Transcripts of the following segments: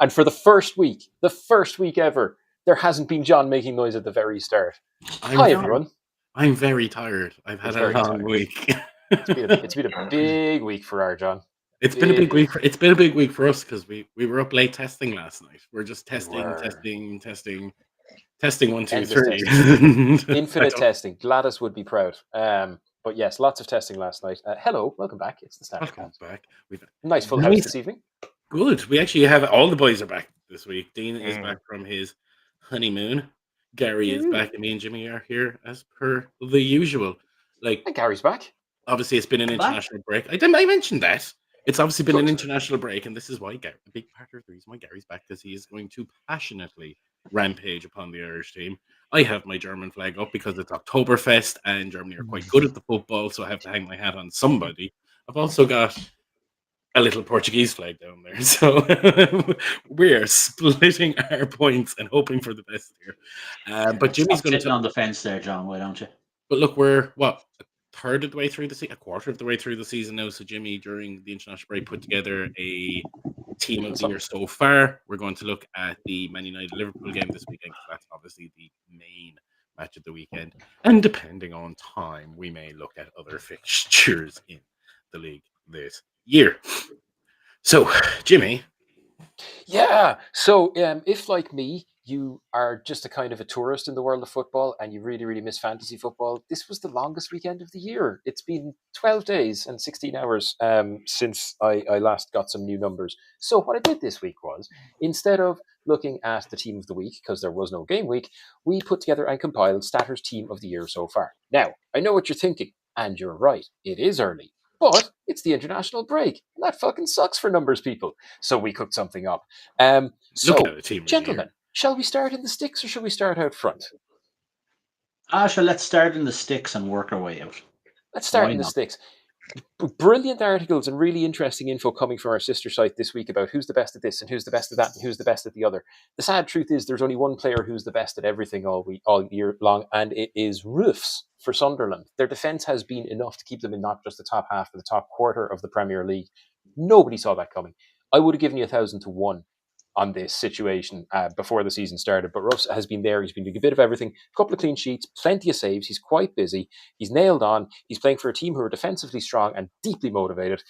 And for the first week ever, there hasn't been John making noise at the very start. Hi, everyone. I'm very tired. I've had a long week. It's been a big week for our John. It's been a big week. It's been a big week for us because we were up late testing last night. We're just testing 1, 2, 3. Infinite testing. Gladys would be proud. But yes, lots of testing last night. Hello, welcome back. It's the StatrCast. Welcome back. We've nice full house this evening. Good. We actually have all the boys are back this week. Dean is back from his honeymoon. Gary is back, and me and Jimmy are here as per the usual. And Gary's back. Obviously, it's been an international break. I mentioned that. It's obviously been an international break, and this is why a big part of the reason why Gary's back, because he is going to passionately rampage upon the Irish team. I have my German flag up because it's Oktoberfest, and Germany are quite good at the football, so I have to hang my hat on somebody. I've also got a little Portuguese flag down there, so we're splitting our points and hoping for the best here. But Jimmy's going to sit on the fence there, John. Why don't you? But look, we're a third of the way through the season, a quarter of the way through the season now. So Jimmy, during the international break, put together a team of the year so far. We're going to look at the Man United Liverpool game this weekend, because that's obviously the main match of the weekend. And depending on time, we may look at other fixtures in the league this year. So, Jimmy. Yeah. So, if like me, you are just a kind of a tourist in the world of football and you really, really miss fantasy football, this was the longest weekend of the year. It's been 12 days and 16 hours since I last got some new numbers. So what I did this week was, instead of looking at the team of the week, because there was no game week, we put together and compiled Statr's team of the year so far. Now, I know what you're thinking, and you're right. It is early. But it's the international break, and that fucking sucks for numbers people. So we cooked something up. Gentlemen, shall we start in the sticks or shall we start out front? Let's start in the sticks and work our way out. Let's start in the sticks. Brilliant articles and really interesting info coming from our sister site this week about who's the best at this and who's the best at that and who's the best at the other. The sad truth is there's only one player who's the best at everything all year long, and it is Roofs for Sunderland. Their defence has been enough to keep them in not just the top half, but the top quarter of the Premier League. Nobody saw that coming. I would have given you 1,000 to 1 on this situation before the season started, but Ruffs has been there. He's been doing a bit of everything, a couple of clean sheets, plenty of saves. He's quite busy. He's nailed on. He's playing for a team who are defensively strong and deeply motivated.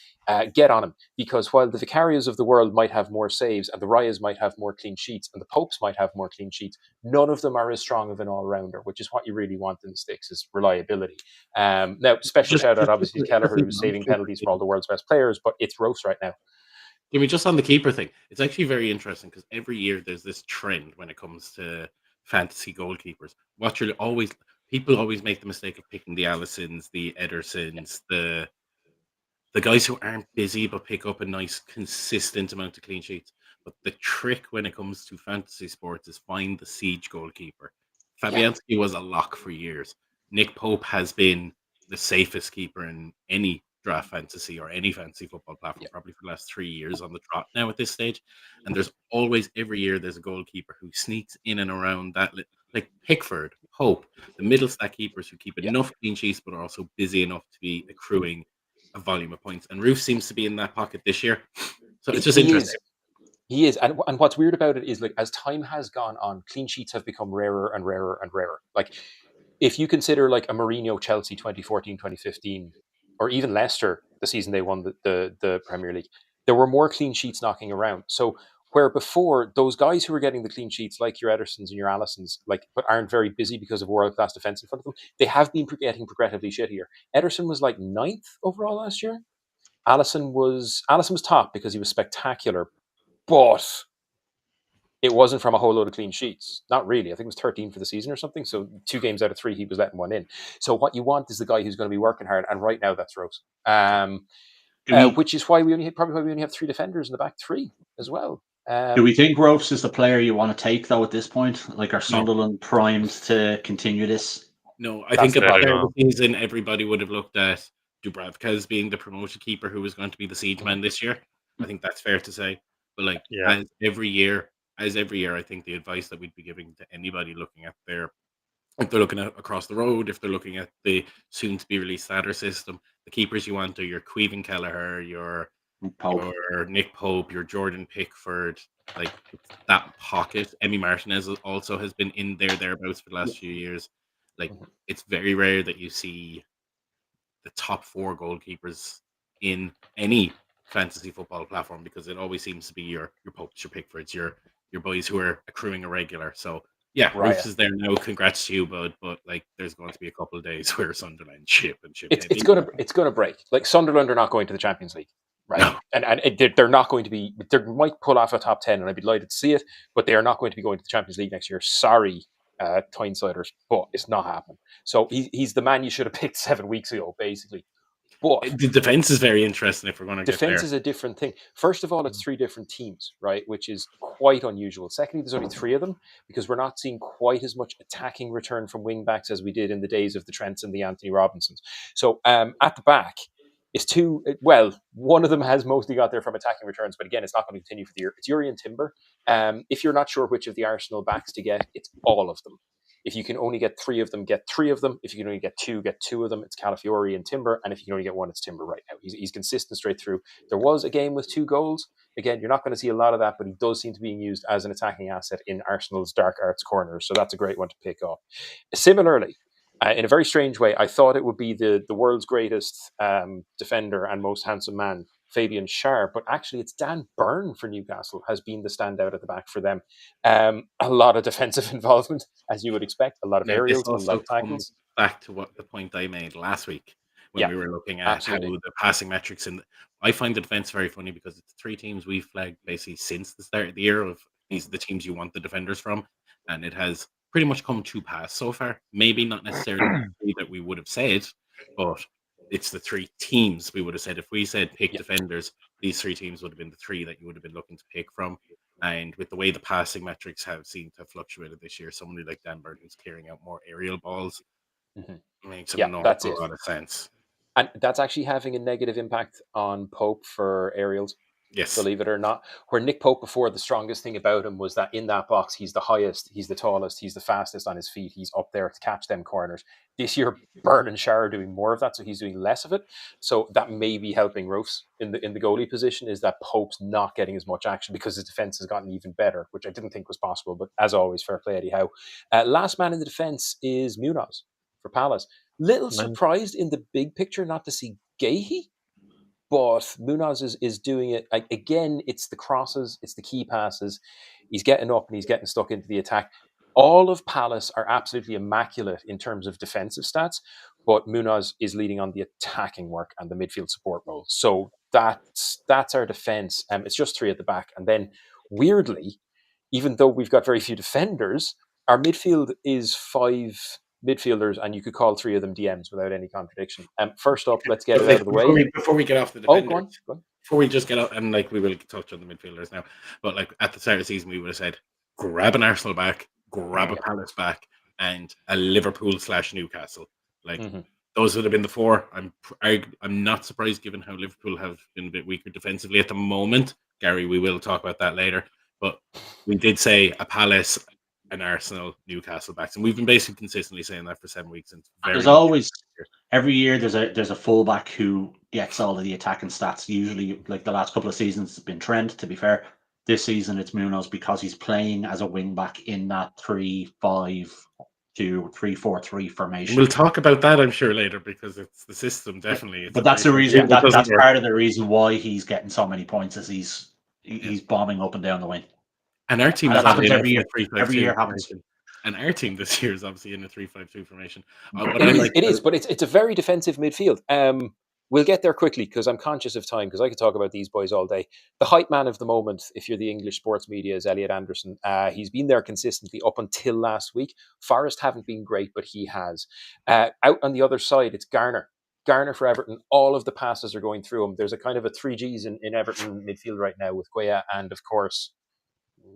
Get on him, because while the Vicarios of the world might have more saves and the Rayas might have more clean sheets and the Popes might have more clean sheets, none of them are as strong of an all-rounder, which is what you really want in the sticks, is reliability. Now, special shout out obviously to Kelleher, who's saving penalties for all the world's best players, but it's Roast right now. Jimmy, just on the keeper thing, it's actually very interesting because every year there's this trend when it comes to fantasy goalkeepers. People always make the mistake of picking the Allisons, the Edersons, the guys who aren't busy but pick up a nice consistent amount of clean sheets. But the trick when it comes to fantasy sports is find the siege goalkeeper. Fabianski was a lock for years. Nick Pope has been the safest keeper in any draft fantasy or any fantasy football platform probably for the last 3 years on the trot now at this stage. And there's always, every year, there's a goalkeeper who sneaks in and around that, like Pickford, Pope, the middle stack keepers who keep enough clean sheets but are also busy enough to be accruing a volume of points. And Roof seems to be in that pocket this year. So it's just interesting. He is. And what's weird about it is, like, as time has gone on, clean sheets have become rarer and rarer and rarer. Like, if you consider like a Mourinho Chelsea 2014, 2015, or even Leicester, the season they won the Premier League, there were more clean sheets knocking around. So where before, those guys who were getting the clean sheets, like your Edersons and your Allisons, but aren't very busy because of world-class defence in front of them, they have been getting progressively shittier. Ederson was like 9th overall last year. Alisson was top because he was spectacular, but it wasn't from a whole load of clean sheets. Not really. I think it was 13 for the season or something. So 2 games out of 3, he was letting one in. So what you want is the guy who's going to be working hard. And right now, that's Rose. Which is why we only have 3 defenders in the back 3 as well. Do we think Ropes is the player you want to take, though, at this point? Like, are Sunderland primed to continue this? No, I think about the season, everybody would have looked at Dubravka as being the promoted keeper who was going to be the siege man this year. I think that's fair to say. But as every year, I think the advice that we'd be giving to anybody looking at if they're looking at across the road, if they're looking at the soon-to-be-released Statr system, the keepers you want are your Queven Kelleher, your Pope. your Nick Pope, your Jordan Pickford, like that pocket. Emi Martinez also has been in thereabouts for the last few years. Like Mhm. it's very rare that you see the top 4 goalkeepers in any fantasy football platform, because it always seems to be your Popes, your Pickfords, your boys who are accruing a regular. So yeah, Right. Roofs is there now. Congrats to you, bud. But like, there's going to be a couple of days where Sunderland ship It's heavy. gonna break. Like Sunderland are not going to the Champions League, right? No, They're not going to be. They might pull off a top 10, and I'd be delighted to see it. But they are not going to be going to the Champions League next year. Sorry, Tynesiders, but it's not happening. So he's the man you should have picked 7 weeks ago, basically. But the defense is very interesting if we're going to get defense there. is a different thing. First of all, it's 3 different teams, right? Which is quite unusual. Secondly, there's only 3 of them because we're not seeing quite as much attacking return from wing backs as we did in the days of the Trents and the Anthony Robinsons. So at the back is 2. Well, one of them has mostly got there from attacking returns, but again, it's not going to continue for the year. It's Uri and Timber. If you're not sure which of the Arsenal backs to get, it's all of them. If you can only get 3 of them, get 3 of them. If you can only get 2 of them. It's Calafiori and Timber. And if you can only get 1, it's Timber right now. He's consistent straight through. There was a game with 2 goals. Again, you're not going to see a lot of that, but he does seem to be used as an attacking asset in Arsenal's dark arts corners. So that's a great one to pick up. Similarly, in a very strange way, I thought it would be the world's greatest defender and most handsome man, Fabian Schär, but actually it's Dan Burn for Newcastle has been the standout at the back for them. A lot of defensive involvement, as you would expect, a lot of Now, this aerials, a lot also of comes tackles. back to what the point I made last week when Yeah, we were looking at absolutely. how the passing metrics. And I find the defense very funny because it's 3 teams we've flagged basically since the start of the year of these are the teams you want the defenders from, and it has pretty much come to pass so far. Maybe not necessarily the 3 that we would have said, but it's the 3 teams we would have said. If we said pick Yeah. defenders, these 3 teams would have been the 3 that you would have been looking to pick from. And with the way the passing metrics have seemed to have fluctuated this year, somebody like Dan Burn who's clearing out more aerial balls makes an awful That's it. lot of sense. And that's actually having a negative impact on Pope for aerials. Yes. Believe it or not, where Nick Pope before, the strongest thing about him was that in that box, he's the highest, he's the tallest, he's the fastest on his feet. He's up there to catch them corners. This year, Burn and Schär are doing more of that, so he's doing less of it. So that may be helping Roofs in the goalie position, is that Pope's not getting as much action because his defense has gotten even better, which I didn't think was possible. But as always, fair play, Eddie Howe. Last man in the defense is Munoz for Palace. Little surprised in the big picture not to see Gahey. But Munoz is doing it. Again, it's the crosses, it's the key passes. He's getting up and he's getting stuck into the attack. All of Palace are absolutely immaculate in terms of defensive stats, but Munoz is leading on the attacking work and the midfield support role. So that's our defense. It's just 3 at the back. And then, weirdly, even though we've got very few defenders, our midfield is 5 midfielders, and you could call 3 of them DMs without any contradiction. First up, let's get it out of the way. Before we get off the Oh, defenders, go on. before we just get out, and like we will touch on the midfielders now, but like at the start of the season, we would have said grab an Arsenal back, grab a Palace back, and a Liverpool/Newcastle. Like those would have been the 4. I'm not surprised given how Liverpool have been a bit weaker defensively at the moment. Gary, we will talk about that later, but we did say a Palace, an Arsenal, Newcastle backs, and we've been basically consistently saying that for 7 weeks. And there's always every year there's a fullback who gets all of the attacking stats. Usually, like the last couple of seasons, it's been Trent. To be fair, this season it's Munoz because he's playing as a wing back in that 3-5-2, 3-4-3 formation. We'll talk about that, I'm sure, later because it's the system definitely. But that's the reason. That's part of the reason why he's getting so many points, is he's bombing up and down the wing. And our team happens every year. Every year happens. And our team this year is obviously in a 3-5-2 formation. It is, but it's a very defensive midfield. We'll get there quickly because I'm conscious of time, because I could talk about these boys all day. The hype man of the moment, if you're the English sports media, is Elliot Anderson. He's been there consistently up until last week. Forest haven't been great, but he has. Out on the other side, it's Garner. Garner for Everton. All of the passes are going through him. There's a kind of a 3Gs in Everton midfield right now with Guaya and, of course,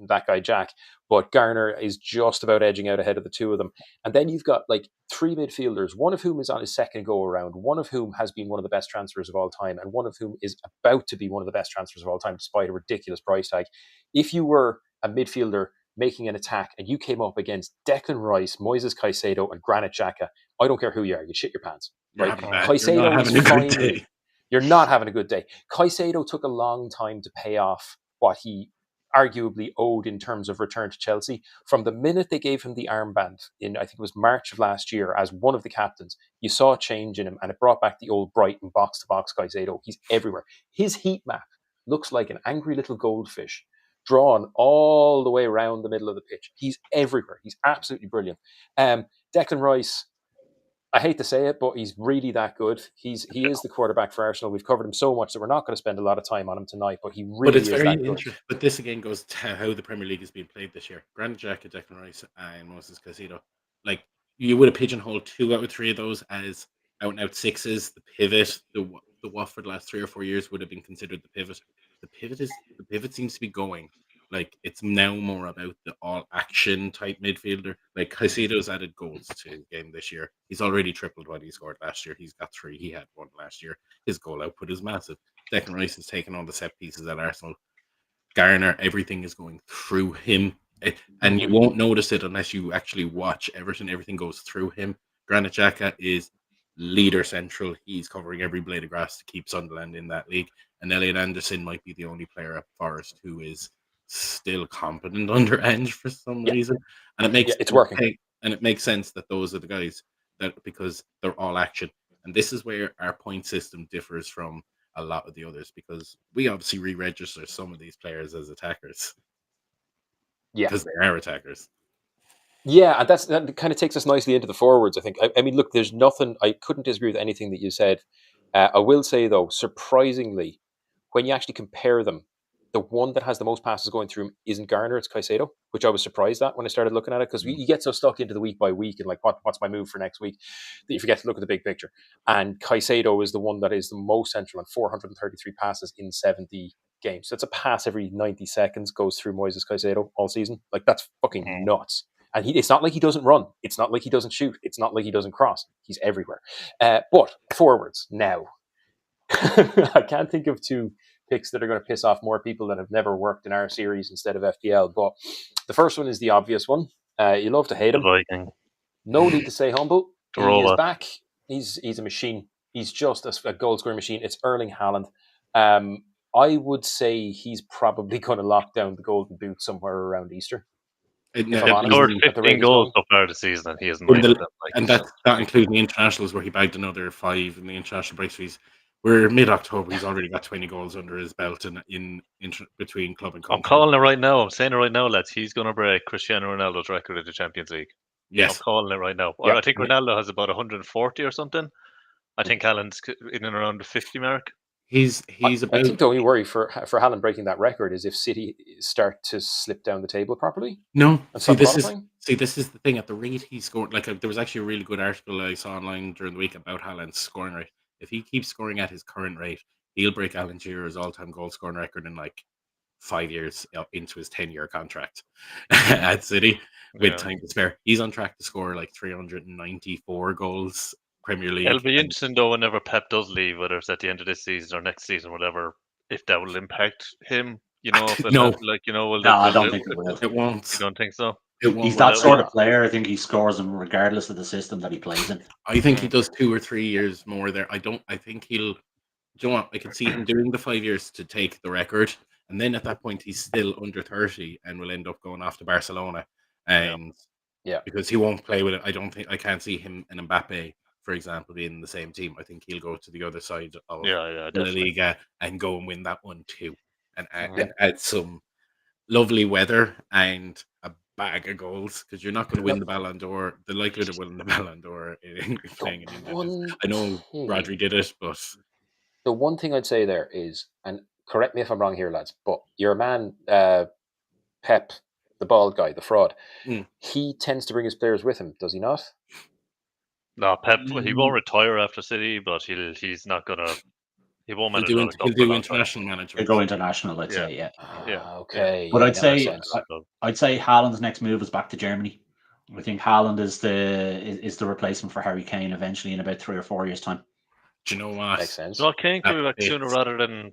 that guy Jack, but Garner is just about edging out ahead of the 2 of them. And then you've got like 3 midfielders, one of whom is on his second go around, one of whom has been one of the best transfers of all time, and one of whom is about to be one of the best transfers of all time despite a ridiculous price tag. If you were a midfielder making an attack and you came up against Declan Rice, Moises Caicedo and Granit Xhaka, I don't care who you are, you shit your pants. Right? Caicedo is finally You're not having a good day. Caicedo took a long time to pay off what he arguably owed in terms of return to Chelsea. From the minute they gave him the armband in, I think it was March of last year, as one of the captains, you saw a change in him, and it brought back the old Brighton box-to-box Caicedo. He's everywhere. His heat map looks like an angry little goldfish drawn all the way around the middle of the pitch. He's everywhere. He's absolutely brilliant. Declan Rice, I hate to say it, but he's really that good. He is the quarterback for Arsenal. We've covered him so much that we're not going to spend a lot of time on him tonight, but he really is that good. But this again goes to how the Premier League is being played this year. Granit Xhaka, Declan Rice, and Moses Caicedo. Like, you would have pigeonholed 2 out of 3 of those as out-and-out sixes. The pivot, the Watford last 3 or 4 years would have been considered the pivot. The pivot seems to be going. Like, it's now more about the all-action type midfielder. Like, Caicedo's added goals to his game this year. He's already tripled what he scored last year. He's got 3. He had 1 last year. His goal output is massive. Declan Rice has taken all the set pieces at Arsenal. Garner, everything is going through him. And you won't notice it unless you actually watch Everton. Everything goes through him. Granit Xhaka is leader central. He's covering every blade of grass to keep Sunderland in that league. And Elliot Anderson might be the only player at Forest who is still competent under Ange for some reason, and it makes it's working, and it makes sense that those are the guys that, because they're all action, and this is where our point system differs from a lot of the others, because we obviously re-register some of these players as attackers, because they are attackers. Yeah, and that kind of takes us nicely into the forwards. I think. I mean, look, there's nothing. I couldn't disagree with anything that you said. I will say though, surprisingly, when you actually compare them, the one that has the most passes going through him isn't Garner, it's Caicedo, which I was surprised at when I started looking at it, because you get so stuck into the week by week and like, what's my move for next week, that you forget to look at the big picture. And Caicedo is the one that is the most central, and 433 passes in 70 games. So it's a pass every 90 seconds goes through Moises Caicedo all season. Like, that's fucking nuts. And it's not like he doesn't run. It's not like he doesn't shoot. It's not like he doesn't cross. He's everywhere. But forwards now. I can't think of 2 picks that are going to piss off more people that have never worked in our series instead of FPL. But the first one is the obvious one. You love to hate him. No need to say humble. He is back. He's a machine. He's just a goal scoring machine. It's Erling Haaland. I would say he's probably going to lock down the golden boot somewhere around Easter. He scored 15 goals so far this season, and he hasn't made them. And that includes the internationals, where he bagged another 5 in the international breaks fees. We're mid-October. He's already got 20 goals under his belt in between club and company. I'm calling it right now. I'm saying it right now, lads. He's going to break Cristiano Ronaldo's record in the Champions League. Yes. I'm calling it right now. Yeah. I think Ronaldo has about 140 or something. I think Haaland's in and around the 50 mark. I think the only worry for Haaland breaking that record is if City start to slip down the table properly. No, see, this is the thing. At the rate he scored, like there was actually a really good article I saw online during the week about Haaland's scoring rate. If he keeps scoring at his current rate, he'll break Alan Shearer's all-time goal scoring record in like 5 years into his 10-year contract at City with time to spare. He's on track to score like 394 goals Premier League. It'll be interesting though whenever Pep does leave, whether it's at the end of this season or next season, whatever, if that will impact him. You know, I don't think it will. It won't. You don't think so? He's that sort of player. I think he scores them regardless of the system that he plays in. I think he does 2 or 3 years more there. I think he'll. Do you know what? I can see him doing the 5 years to take the record, and then at that point he's still under 30 and will end up going off to Barcelona, and because he won't play with it. I can't see him and Mbappe, for example, being in the same team. I think he'll go to the other side of La Liga and go and win that one too, and add some lovely weather and a bag of goals, because you're not going to win the Ballon d'Or. The likelihood of winning the Ballon d'Or playing in England. I know Rodri did it, but the one thing I'd say there is, and correct me if I'm wrong here, lads, but your man Pep, the bald guy, the fraud, he tends to bring his players with him, does he not? No, Pep, he won't retire after City, but he's not going to. He won't manage. He'll do international management. He'll go international, I'd say, okay. But I'd say Haaland's next move is back to Germany. I think Haaland is the replacement for Harry Kane eventually in about 3 or 4 years' time. Do you know what? Makes sense. So Kane could be back sooner rather than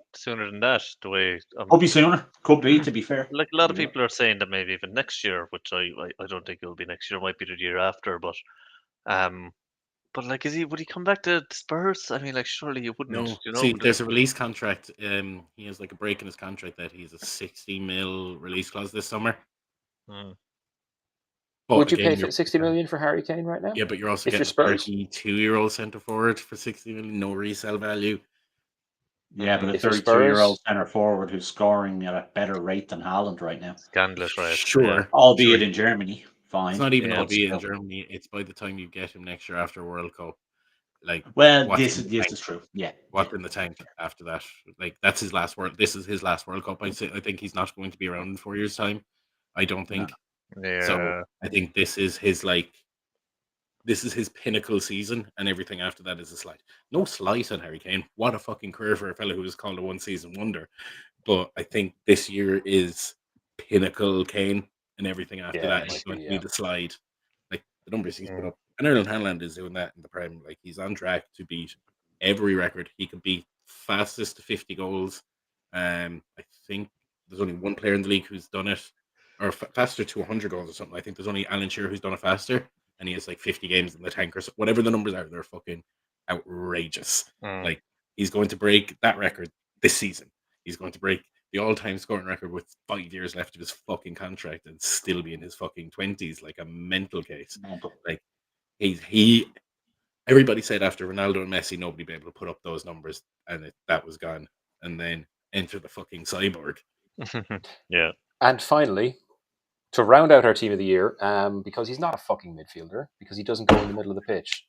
that. The way could be sooner. Could be, to be fair. Like a lot of people are saying that maybe even next year, which I don't think it'll be next year. It might be the year after, but But like, would he come back to Spurs? I mean, like, surely he wouldn't. No, You know, see, there's a release contract. He has like a break in his contract that he's a 60 mil release clause this summer. Hmm. But Would you again, pay 60 million for Harry Kane right now? Yeah, but you're also If you're getting a Spurs? 32-year-old centre forward for 60 million, no resale value. Yeah, but a If you're 32-year-old Spurs- centre forward who's scoring at a better rate than Haaland right now, Scandalous, right? Sure, albeit sure. in Germany. Fine. It's not even Yeah. but albeit in still. Germany. It's by the time you get him next year after World Cup. Like, Well, what's this in the tank? is true. Yeah. What's in the tank after that? Like, that's his last world. This is his last World Cup. I think he's not going to be around in 4 years' time. I don't think. Yeah. So I think this is his pinnacle season, and everything after that is a slight. No slight on Harry Kane. What a fucking career for a fellow who was called a one-season wonder. But I think this year is pinnacle Kane, and everything after that is going to be the slide. Like, the numbers he's put up. And Erling Haaland is doing that in the Prem. Like, he's on track to beat every record. He could be fastest to 50 goals. I think there's only one player in the league who's done it, or faster to 100 goals or something. I think there's only Alan Shearer who's done it faster, and he has like 50 games in the tank or so, whatever the numbers are. They're fucking outrageous. Like, he's going to break that record this season. He's going to break the all-time scoring record with 5 years left of his fucking contract and still be in his fucking 20s, like a mental case. Like, he everybody said after Ronaldo and Messi, nobody be able to put up those numbers, and that was gone. And then enter the fucking cyborg. Yeah. And finally, to round out our team of the year, because he's not a fucking midfielder, because he doesn't go in the middle of the pitch.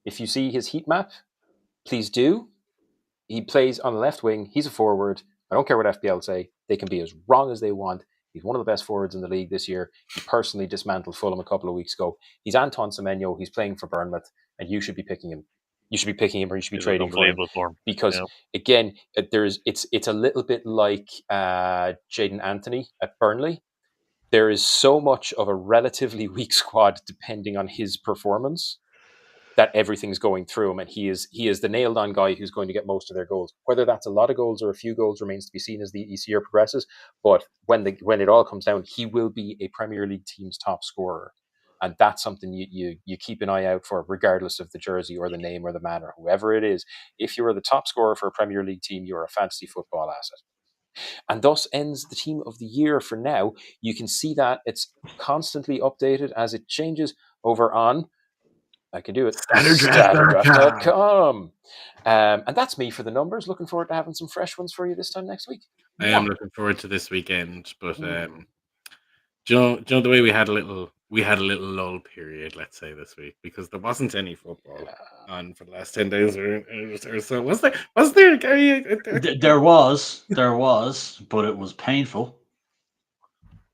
If you see his heat map, please do. He plays on the left wing. He's a forward. I don't care what FPL say. They can be as wrong as they want. He's one of the best forwards in the league this year. He personally dismantled Fulham a couple of weeks ago. He's Anton Semenyo. He's playing for Bournemouth, and you should be picking him. You should be picking him, or you should be trading for him. Because again, it's a little bit like Jadon Anthony at Burnley. There is so much of a relatively weak squad depending on his performance that everything's going through him, and he is the nailed-on guy who's going to get most of their goals. Whether that's a lot of goals or a few goals remains to be seen as the year progresses. But when it all comes down, he will be a Premier League team's top scorer, and that's something you keep an eye out for, regardless of the jersey or the name or the man or whoever it is. If you are the top scorer for a Premier League team, you're a fantasy football asset. And thus ends the team of the year for now. You can see that it's constantly updated as it changes over on, I can do it, StatrCast.com. And that's me for the numbers. Looking forward to having some fresh ones for you this time next week. I am looking forward to this weekend, but do you know the way we had a little lull period, let's say, this week, because there wasn't any football on for the last 10 days or so. Was there, Gary? There was, but it was painful.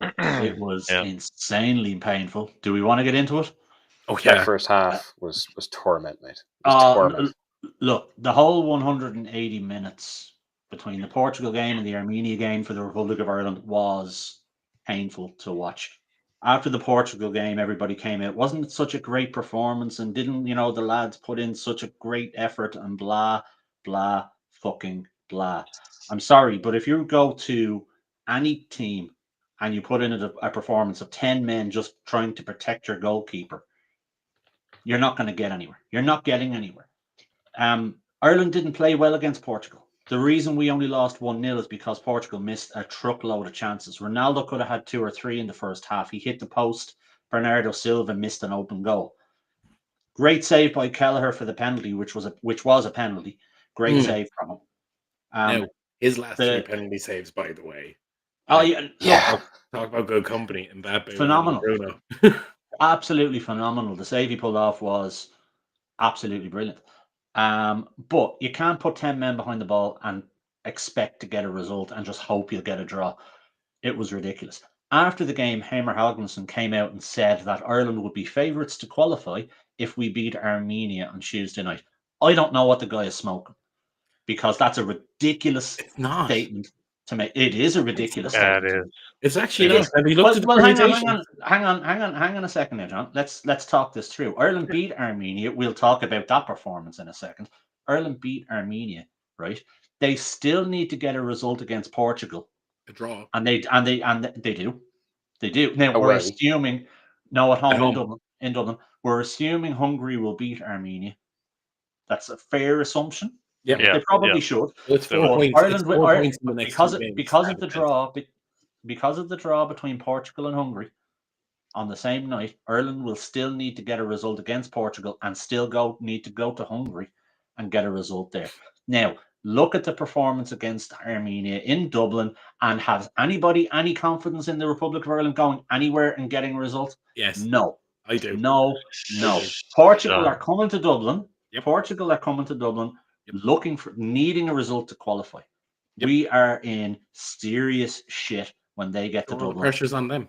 It was insanely painful. Do we want to get into it? Oh yeah, that first half was torment, mate. Torment. Look, the whole 180 minutes between the Portugal game and the Armenia game for the Republic of Ireland was painful to watch. After the Portugal game, everybody came out. Wasn't it such a great performance? And didn't, the lads put in such a great effort and blah, blah, fucking blah. I'm sorry, but if you go to any team and you put in a performance of 10 men just trying to protect your goalkeeper, you're not going to get anywhere. You're not getting anywhere. Ireland didn't play well against Portugal. The reason we only lost 1-0 is because Portugal missed a truckload of chances. Ronaldo could have had 2 or 3 in the first half. He hit the post. Bernardo Silva missed an open goal. Great save by Kelleher for the penalty, which was a penalty. Great save from him. Now, his last 3 penalty saves, by the way. Yeah. Talk about good company. And that phenomenal. Bruno. Absolutely phenomenal. The save he pulled off was absolutely brilliant. But you can't put 10 men behind the ball and expect to get a result and just hope you'll get a draw. It was ridiculous. After the game, Heimer Haugnusson came out and said that Ireland would be favourites to qualify if we beat Armenia on Tuesday night. I don't know what the guy is smoking, because that's a ridiculous statement to make. It is a ridiculous statement. It is. It's actually not. Have you looked at the hang on a second there, John. Let's talk this through. Ireland beat Armenia. We'll talk about that performance in a second. Ireland beat Armenia, right? They still need to get a result against Portugal. A draw. And they do. They do. Now we're assuming at home in Dublin. in Dublin. We're assuming Hungary will beat Armenia. That's a fair assumption. Yeah. They probably should. So it's 4 But points. Ireland, It's 4 points in the next because 2 games. because of the draw, because of the draw between Portugal and Hungary on the same night, Ireland will still need to get a result against Portugal and still need to go to Hungary and get a result there. Now, look at the performance against Armenia in Dublin, and has anybody any confidence in the Republic of Ireland going anywhere and getting a result? Yes. No. I do. No. Portugal are coming to Dublin. Yep. Portugal are coming to Dublin needing a result to qualify. Yep. We are in serious shit when they get to Dublin. Pressure's on them.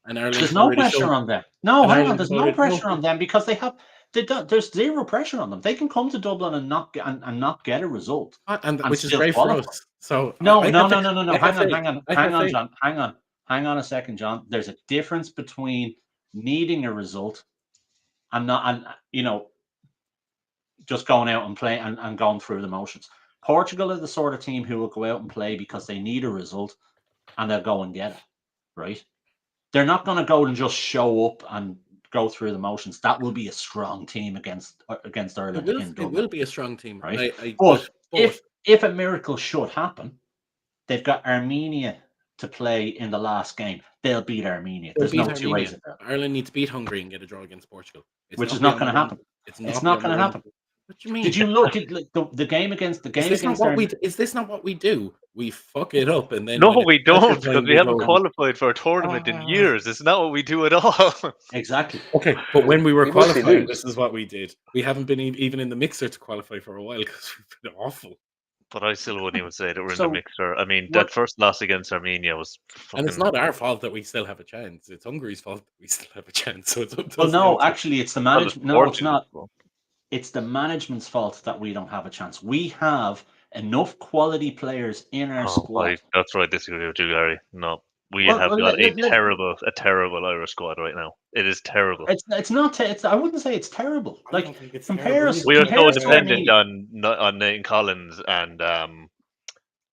And there's no pressure on them. No, hang on. There's no pressure on them because there's zero pressure on them. They can come to Dublin and not get a result, which is great for us. So no. Hang on, John. Hang on a second, John. There's a difference between needing a result and just going out and play and going through the motions. Portugal are the sort of team who will go out and play because they need a result, and they'll go and get it, right? They're not going to go and just show up and go through the motions. That will be a strong team against Ireland. It will be a strong team, right? But if a miracle should happen, they've got Armenia to play in the last game. They'll beat Armenia. There's no two ways about it. Ireland need to beat Hungary and get a draw against Portugal, which is not going to happen. It's not going to happen. What do you mean? Did you look at the game against Armenia? Is this not what we do? We fuck it up and then. No, we don't, because we haven't qualified for a tournament in years. It's not what we do at all. Exactly. Okay, but when we were qualifying, this is what we did. We haven't been even in the mixer to qualify for a while because we've been awful. But I still wouldn't even say that we're in the mixer. I mean, that first loss against Armenia was fucking... And it's not our fault that we still have a chance. It's Hungary's fault that we still have a chance. So it's up to us. No, actually, it's the management. No, it's not. Well. It's the management's fault that we don't have a chance. We have enough quality players in our squad. That's right. Disagree with you, Gary. No, we have got a terrible Irish squad right now. It is terrible. It's not. I wouldn't say it's terrible. Like compare us. We are so dependent on Nathan Collins and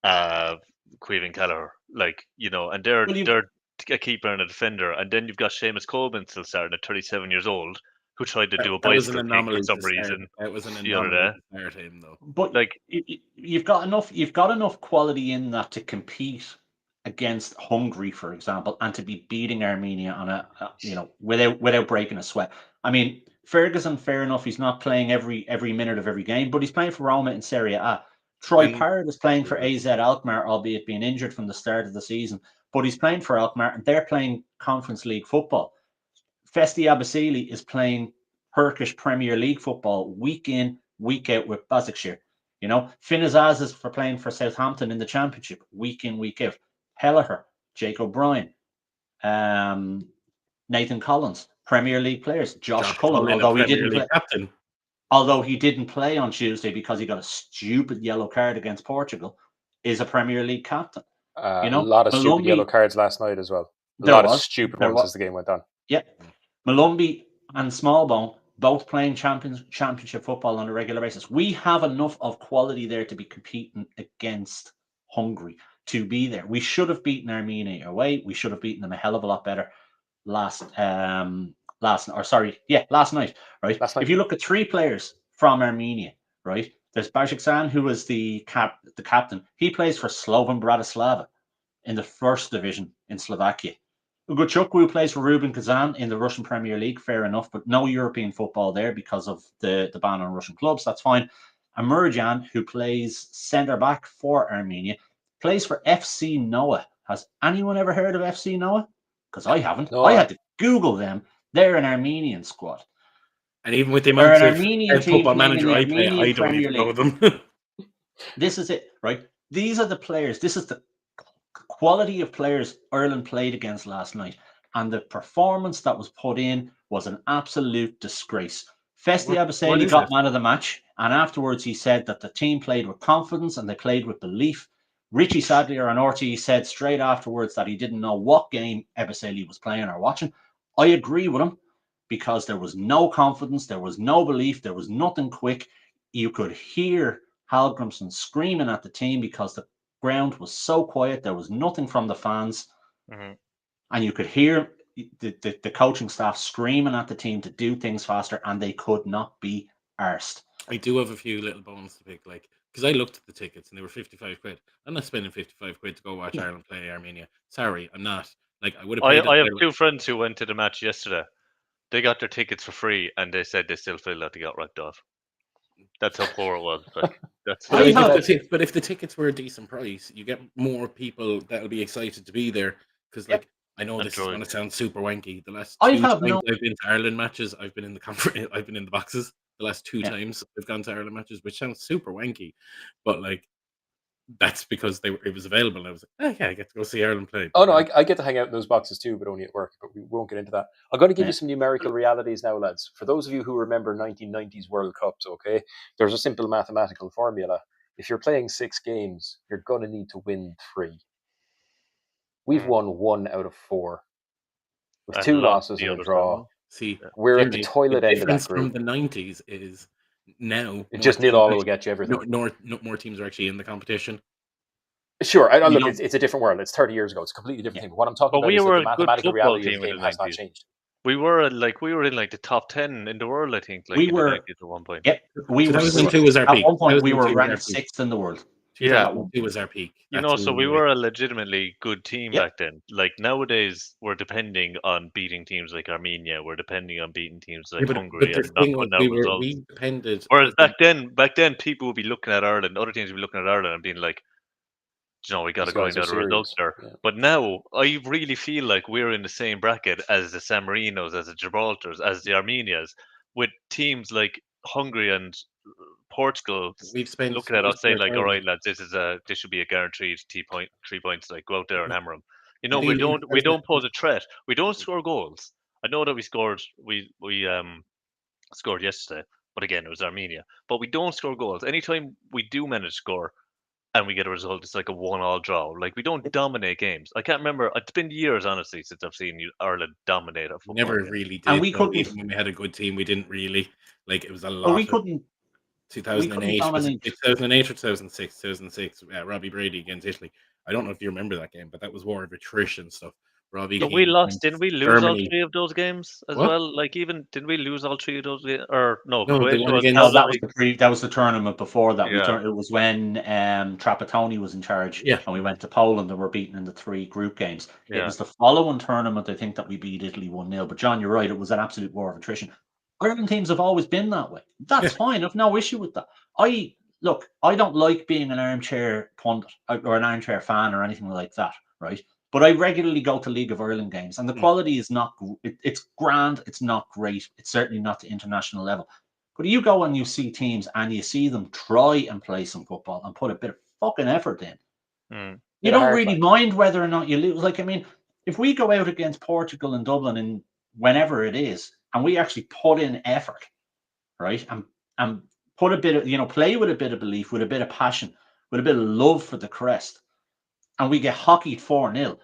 Caoimhin Kelleher. Like, and they're a keeper and a defender, and then you've got Seamus Coleman still starting at 37 years old, who tried to do a bicycle kick for some reason. It was an anomaly to start him, though. But like, you've got enough quality in that to compete against Hungary, for example, and to be beating Armenia on without breaking a sweat. I mean, Ferguson, fair enough, he's not playing every minute of every game, but he's playing for Roma in Serie A. Troy Parrott is playing for AZ Alkmaar, albeit being injured from the start of the season, but he's playing for Alkmaar, and they're playing Conference League football. Festi Abasili is playing Turkish Premier League football week in, week out with Başakşehir. Finn Azaz is playing for Southampton in the Championship week in, week out. Kelleher, Jake O'Brien, Nathan Collins, Premier League players. Josh Cullen, although he didn't play on Tuesday because he got a stupid yellow card against Portugal, is a Premier League captain. A lot of stupid yellow cards last night as well. A lot of stupid ones as the game went on. Yeah. Malumbi and Smallbone both playing championship football on a regular basis. We have enough of quality there to be competing against Hungary to be there. We should have beaten Armenia away. We should have beaten them a hell of a lot better last night, right? If you look at three players from Armenia, right? There's Başakşehir, who was the captain. He plays for Slovan Bratislava in the first division in Slovakia. Ugochukwu plays for Rubin Kazan in the Russian Premier League, fair enough, but no European football there because of the ban on Russian clubs. That's fine. Amirjan, who plays centre-back for Armenia, plays for FC Noah. Has anyone ever heard of FC Noah? Because I haven't. No. I had to Google them. They're an Armenian squad. And even with the amount of football manager I play, I don't even know them. This is it, right? These are the players. This is the quality of players Ireland played against last night, and the performance that was put in was an absolute disgrace. Festi Abaseli got man of the match, and afterwards he said that the team played with confidence and they played with belief. Richie Sadlier on RTE said straight afterwards that he didn't know what game Abaseli was playing or watching. I agree with him, because there was no confidence, there was no belief, there was nothing quick. You could hear Hallgrimsson screaming at the team because the ground was so quiet. There was nothing from the fans. And you could hear the coaching staff screaming at the team to do things faster, and they could not be arsed. I do have a few little bones to pick, like, because I looked at the tickets and they were 55 quid. I'm not spending 55 quid to go watch Ireland play Armenia. Sorry, I'm not. Like, I would have paid. I have two friends who went to the match yesterday. They got their tickets for free, and they said they still feel that they got ripped off. That's how poor it was. Like, that's. But if the tickets were a decent price, you get more people that'll be excited to be there. Because, like, I know this is going to sound super wanky. The last two times I've been to Ireland matches, I've been in the I've been in the boxes. The last two times I've gone to Ireland matches, which sounds super wanky, but like that's because it was available. And I was like, oh yeah, I get to go see Ireland play. Oh no, I get to hang out in those boxes too, but only at work. But we won't get into that. I'm going to give you some numerical realities now, lads. For those of you who remember 1990s World Cups, okay, there's a simple mathematical formula. If you're playing 6 games, you're going to need to win 3. We've won 1 out of 4 with 2 losses and a draw. See, we're at the toilet end of that group. From the 90s is now just nil all will get you everything. More teams are actually in the competition. Sure, look, it's a different world. It's 30 years ago. It's a completely different thing. But what I'm talking about is that the mathematical reality of the game has not changed. We were in like the top 10 in the world, I think. Like we were at one point. Yep, we were. At one point, we were ranked 6th in the world. Yeah, it was our peak. So we were a legitimately good team back then. Like nowadays, we're depending on beating teams like Armenia. We're depending on beating teams like Hungary and not putting out results. We depended. Whereas back then, people would be looking at Ireland. Other teams would be looking at Ireland and being like, we got to grind out a result there. Yeah. But now, I really feel like we're in the same bracket as the San Marinos, as the Gibraltars, as the Armenias, with teams like Hungary and Portugal looking at us saying like, all right, lads, this should be a guaranteed 3 points. Like, go out there and hammer them. We don't pose a threat. We don't score goals. I know that we scored yesterday, but again, it was Armenia. But we don't score goals. Anytime we do manage to score and we get a result, it's like a 1-1 draw. Like, we don't dominate games. I can't remember. It's been years, honestly, since I've seen Ireland dominate a football Never game. really did. And we couldn't. Even when we had a good team, we didn't really. Like, it was a lot. We couldn't. 2008, 2008 or 2006? 2006. Robbie Brady against Italy. I don't know if you remember that game, but that was war of attrition stuff. Robbie. We lost. Didn't we lose all 3 of those games as well? Like, even didn't we lose all 3 of those games? Or no? That was the tournament before that. Yeah. It was when Trapattoni was in charge. Yeah. And we went to Poland and were beaten in the 3 group games. Yeah. It was the following tournament, I think, that we beat Italy 1-0. But John, you're right. It was an absolute war of attrition. Ireland teams have always been that way. That's fine. I've no issue with that. I don't like being an armchair pundit or an armchair fan or anything like that, right? But I regularly go to League of Ireland games, and the quality is not. It's grand. It's not great. It's certainly not the international level. But you go and you see teams, and you see them try and play some football and put a bit of fucking effort in. You don't really mind whether or not you lose. Like, I mean, if we go out against Portugal and Dublin and whenever it is, and we actually put in effort, right, and put a bit of, play with a bit of belief, with a bit of passion, with a bit of love for the crest, and we get hockeyed 4-0,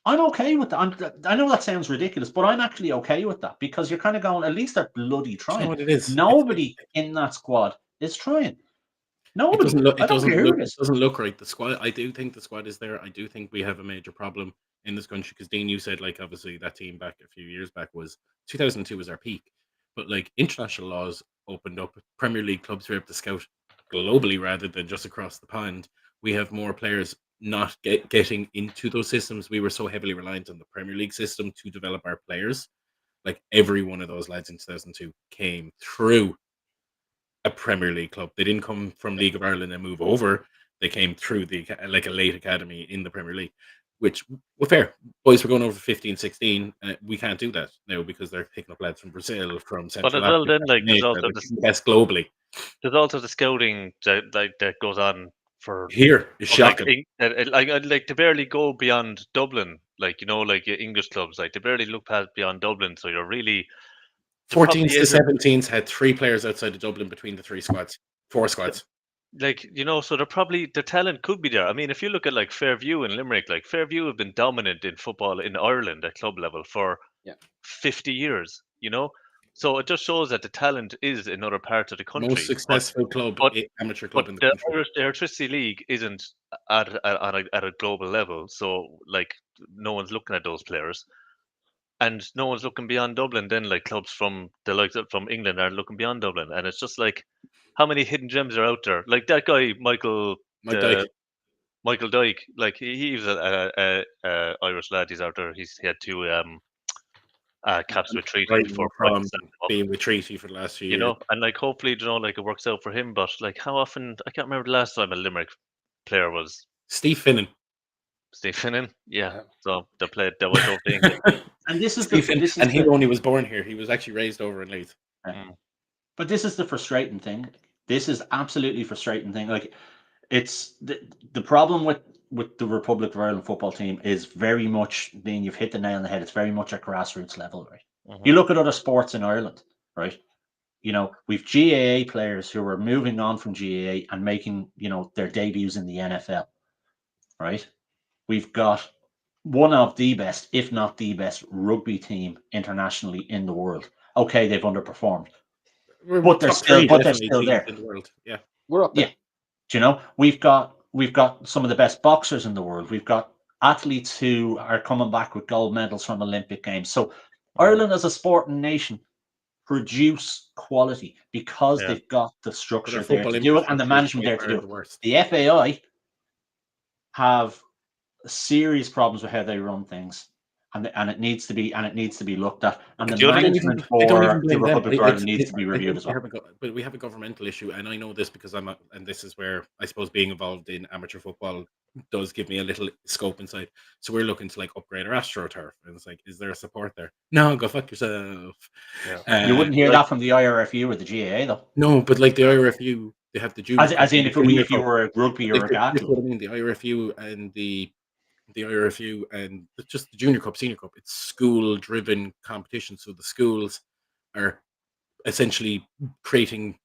I'm okay with that. I know that sounds ridiculous, but I'm actually okay with that, because you're kind of going, at least they're bloody trying. You know what it is? Nobody in that squad is trying. Nobody. It doesn't look right. The squad. I do think the squad is there. I do think we have a major problem in this country, because Dean, you said, like, obviously that team back a few years back was 2002 was our peak, but like international laws opened up. Premier League clubs were able to scout globally rather than just across the pond. We have more players not getting into those systems. We were so heavily reliant on the Premier League system to develop our players. Like, every one of those lads in 2002 came through a Premier League club. They didn't come from League of Ireland and move over. They came through a late academy in the Premier League, which, well, fair. Boys were going over 15, 16. We can't do that now because they're picking up lads from Brazil, from Central Africa. But as well, then, like, there's also best globally. There's also the scouting that goes on for here is shocking. Like to barely go beyond Dublin, like like your English clubs, like they barely look past beyond Dublin. So you're really 14s to 17s had 3 players outside of Dublin between the 4 squads. Like, so the talent could be there. I mean, if you look at like Fairview and Limerick, like Fairview have been dominant in football in Ireland at club level for 50 years, So it just shows that the talent is in other parts of the country. Most successful amateur club in the country. The Electricity League isn't at a global level, so like no one's looking at those players. and no one's looking beyond Dublin. Then like clubs from the likes of from England are looking beyond Dublin, and it's just like how many hidden gems are out there? Like that guy Michael Mike Dyke. Michael Dyke, like he was a Irish lad. He's out there. He had 2 caps with Treaty Right before from Brighton sent him up, being with Treaty for the last few you years. know, and like hopefully, you know, like it works out for him. But like, how often? I can't remember the last time a Limerick player was Steve Finnan. Steve Finnan. Yeah, so they went over to England. And this is Steve Finnan, and he only was born here. He was actually raised over in Leeds. But this is the frustrating thing. This is absolutely frustrating thing. Like, it's the problem with the Republic of Ireland football team is very much being, you've hit the nail on the head. It's very much at grassroots level, right? You look at other sports in Ireland, right? You know, we've GAA players who are moving on from GAA and making, you know, their debuts in the NFL, right? We've got one of the best, if not the best, rugby team internationally in the world. Okay, they've underperformed, but they're still there in the world. Yeah, we're up there. Yeah, do you know, we've got some of the best boxers in the world. We've got athletes who are coming back with gold medals from Olympic Games. So Ireland as a sporting nation produce quality because they've got the structure there to do it and the management there to do it. The FAI have serious problems with how they run things, and it needs to be looked at. And the management for the Republic of Ireland needs to be reviewed as well. But we have a governmental issue, and I know this because and this is where I suppose being involved in amateur football does give me a little scope inside. So we're looking to like upgrade our AstroTurf, and it's like, is there a support there? No, go fuck yourself. Yeah. You wouldn't hear that from the IRFU or the GAA though. No, but like the IRFU, they have the junior. As in, if you were a rugby or a GAA. What I mean, the IRFU and the IRFU and just the Junior Cup, Senior Cup, it's school-driven competition. So the schools are essentially creating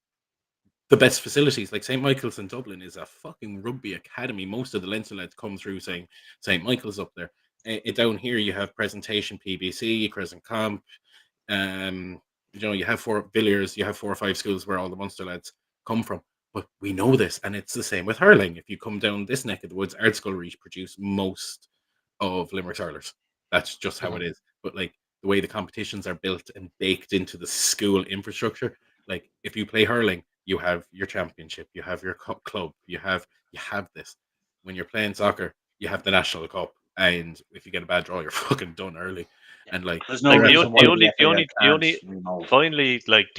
the best facilities. Like St. Michael's in Dublin is a fucking rugby academy. Most of the Leinster lads come through saying St. Michael's up there. Down here, you have Presentation, PBC, Crescent Comp. You know, you have Villiers, you have 4 or 5 schools where all the Munster lads come from. But we know this, and it's the same with hurling. If you come down this neck of the woods, Ard Scullery produce most of Limerick's hurlers. That's just how it is. But like the way the competitions are built and baked into the school infrastructure, like if you play hurling, you have your championship, you have your club, you have this. When you're playing soccer, you have the national cup, and if you get a bad draw, you're fucking done early. And like, there's no reason why the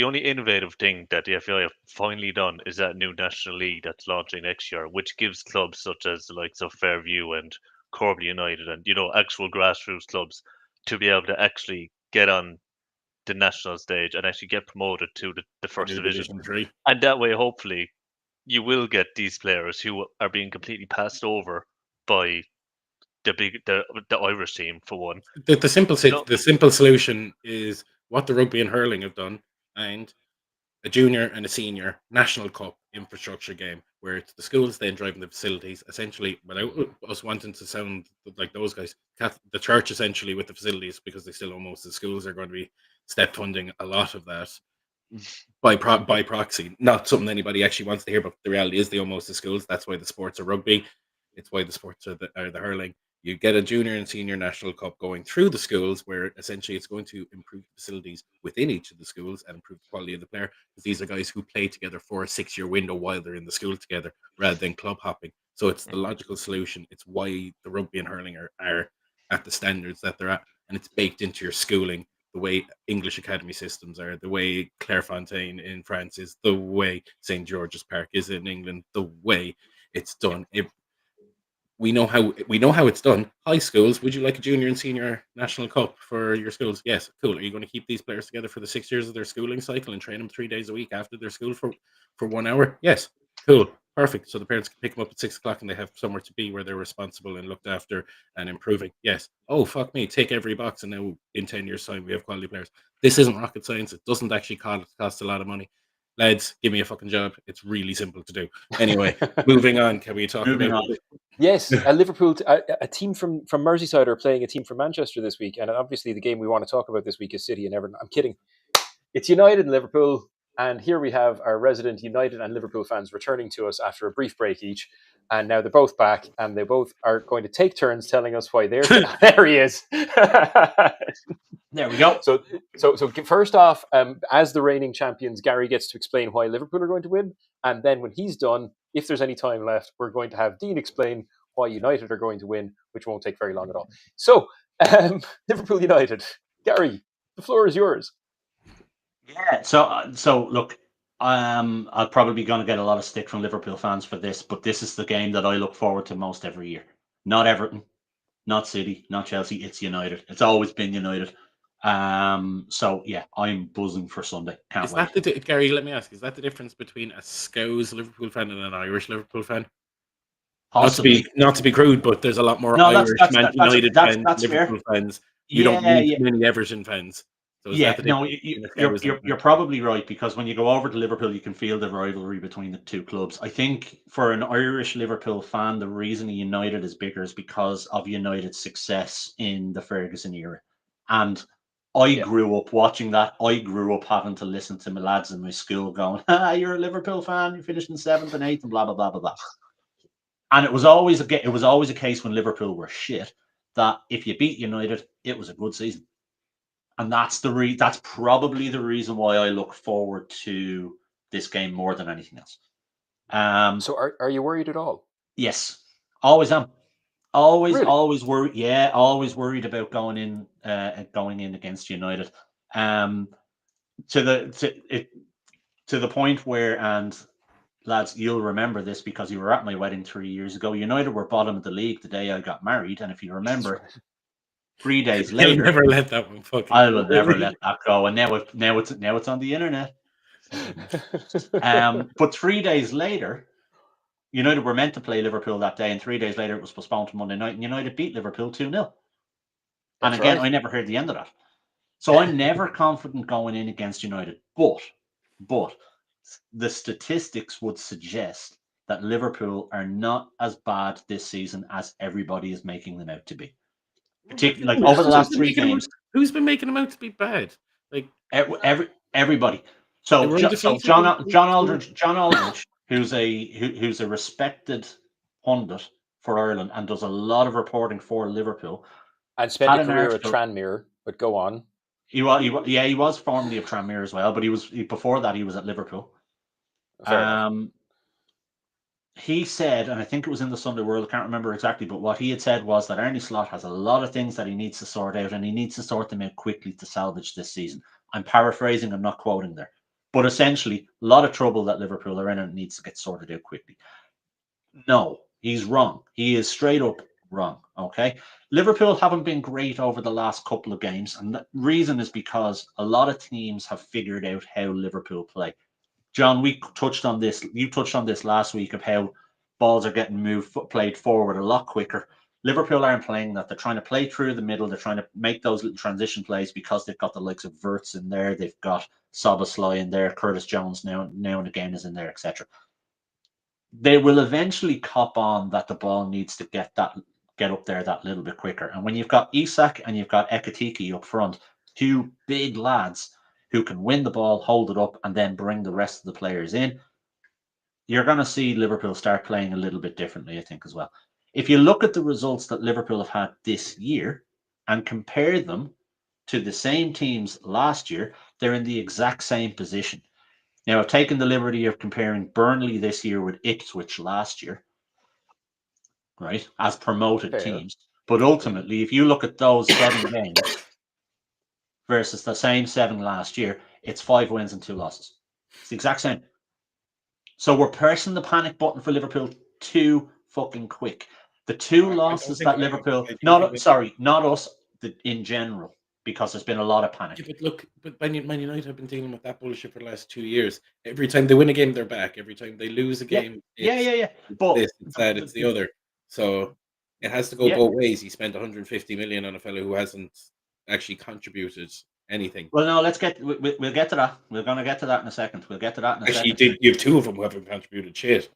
only innovative thing that the FAI have finally done is that new National League that's launching next year, which gives clubs such as the likes of Fairview and Corby United and, you know, actual grassroots clubs to be able to actually get on the national stage and actually get promoted to the first division. And that way, hopefully, you will get these players who are being completely passed over by the Irish team, for one. The simple solution is what the rugby and hurling have done, and a junior and a senior national cup infrastructure game where it's the schools then driving the facilities, essentially, without us wanting to sound like those guys, the church essentially with the facilities, because they still own most of the schools, are going to be step funding a lot of that by proxy. Not something anybody actually wants to hear, but the reality is they own most of the schools. That's why the sports are rugby. It's why the sports are the hurling. You get a junior and senior national cup going through the schools, where essentially it's going to improve facilities within each of the schools and improve the quality of the player, because these are guys who play together for a 6-year window while they're in the school together, rather than club hopping. So it's the logical solution. It's why the rugby and hurling are at the standards that they're at, and it's baked into your schooling, the way English academy systems are, the way Clairefontaine in France is, the way St. George's Park is in England, the way it's done. We know how it's done. High schools, would you like a junior and senior national cup for your schools? Yes, cool. Are you going to keep these players together for the 6 years of their schooling cycle and train them 3 days a week after their school for 1 hour? Yes, cool, perfect. So the parents can pick them up at 6 o'clock and they have somewhere to be where they're responsible and looked after and improving. Yes. Oh, fuck me, take every box, and now in 10 years' time we have quality players. This isn't rocket science. It doesn't actually cost a lot of money. Lads, give me a fucking job. It's really simple to do. Anyway, moving on. Can we talk about it? Yes, Liverpool, a team from Merseyside are playing a team from Manchester this week, and obviously the game we want to talk about this week is City and Everton. I'm kidding. It's United and Liverpool, and here we have our resident United and Liverpool fans returning to us after a brief break each. And now they're both back, and they both are going to take turns telling us why they're there. He is. There we go. So first off, as the reigning champions, Gary gets to explain why Liverpool are going to win, and then when he's done, if there's any time left, we're going to have Dean explain why United are going to win, which won't take very long at all. So, Liverpool United, Gary, the floor is yours. Yeah. So look, I'm probably going to get a lot of stick from Liverpool fans for this, but this is the game that I look forward to most every year. Not Everton, not City, not Chelsea. It's United. It's always been United. So yeah, I'm buzzing for Sunday. Can't wait. Gary, let me ask: is that the difference between a Scouse Liverpool fan and an Irish Liverpool fan? Possibly. Not to be crude, but there's a lot more Irish Man United fans, Liverpool fans. You don't meet many Everton fans. So you're probably right, because when you go over to Liverpool, you can feel the rivalry between the two clubs. I think for an Irish Liverpool fan, the reason United is bigger is because of United's success in the Ferguson era. And I grew up watching that. I grew up having to listen to my lads in my school going, you're a Liverpool fan, you finished in 7th and 8th and blah, blah, blah, blah, blah. And it was always a case when Liverpool were shit that if you beat United, it was a good season. And that's probably the reason why I look forward to this game more than anything else. So are you worried at all? Yes, always am. Always worried. Yeah, always worried about going in against United. To the point where, and lads, you'll remember this because you were at my wedding 3 years ago. United were bottom of the league the day I got married, and if you remember. 3 days later, You'll never let that one fucking I will never let that go. And now it's on the internet. But 3 days later, United were meant to play Liverpool that day, and 3 days later it was postponed to Monday night, and United beat Liverpool 2-0. And again, I never heard the end of that. So I'm never confident going in against United. But the statistics would suggest that Liverpool are not as bad this season as everybody is making them out to be. Particularly, over the last 3 games, who's been making them out to be bad? Like everybody. So John Aldridge, who's a respected pundit for Ireland and does a lot of reporting for Liverpool, and spent a career at Tranmere. But go on. He was formerly of Tranmere as well, but before that he was at Liverpool. He said, and I think it was in the Sunday World, I can't remember exactly, but what he had said was that Arne Slot has a lot of things that he needs to sort out, and he needs to sort them out quickly to salvage this season. I'm paraphrasing, I'm not quoting there. But essentially, a lot of trouble that Liverpool are in and needs to get sorted out quickly. No, he's wrong. He is straight up wrong, okay? Liverpool haven't been great over the last couple of games, and the reason is because a lot of teams have figured out how Liverpool play. John, we touched on this. You touched on this last week of how balls are getting played forward a lot quicker. Liverpool aren't playing that. They're trying to play through the middle. They're trying to make those little transition plays because they've got the likes of Wirtz in there. They've got Szoboszlai in there. Curtis Jones now and again is in there, etc. They will eventually cop on that the ball needs to get up there that little bit quicker. And when you've got Isak and you've got Ekitike up front, two big lads who can win the ball, hold it up, and then bring the rest of the players in, you're going to see Liverpool start playing a little bit differently, I think, as well. If you look at the results that Liverpool have had this year and compare them to the same teams last year, they're in the exact same position. Now, I've taken the liberty of comparing Burnley this year with Ipswich last year, right, as promoted teams. But ultimately, if you look at those 7 games versus the same 7 last year, it's 5 wins and 2 losses. It's the exact same. So we're pressing the panic button for Liverpool too fucking quick. The 2 losses that Liverpool, not us, in general, because there's been a lot of panic. Yeah, but Man United have been dealing with that bullshit for the last 2 years. Every time they win a game, they're back. Every time they lose a game, But it's that, it's the other. So it has to go both ways. He spent 150 million on a fellow who hasn't actually contributed anything. Well, no, we'll get to that. We're going to get to that in a second. We'll get to that in a second. Actually, you have 2 of them who haven't contributed shit.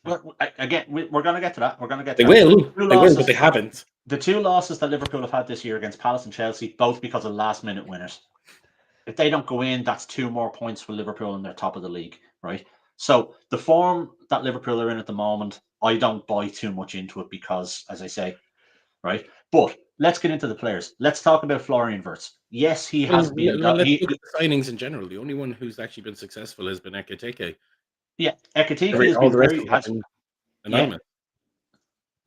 Well, again, we're going to get to that. They will, but they haven't. The 2 losses that Liverpool have had this year against Palace and Chelsea, both because of last-minute winners. If they don't go in, that's 2 more points for Liverpool and they're top of the league, right? So the form that Liverpool are in at the moment, I don't buy too much into it because, as I say, right. But let's get into the players. Let's talk about Florian Wirtz. Yes, he has been. Let's look at the signings in general. The only one who's actually been successful has been Ekitike. Yeah, Ekitike has all been the rest very. of them anonymous.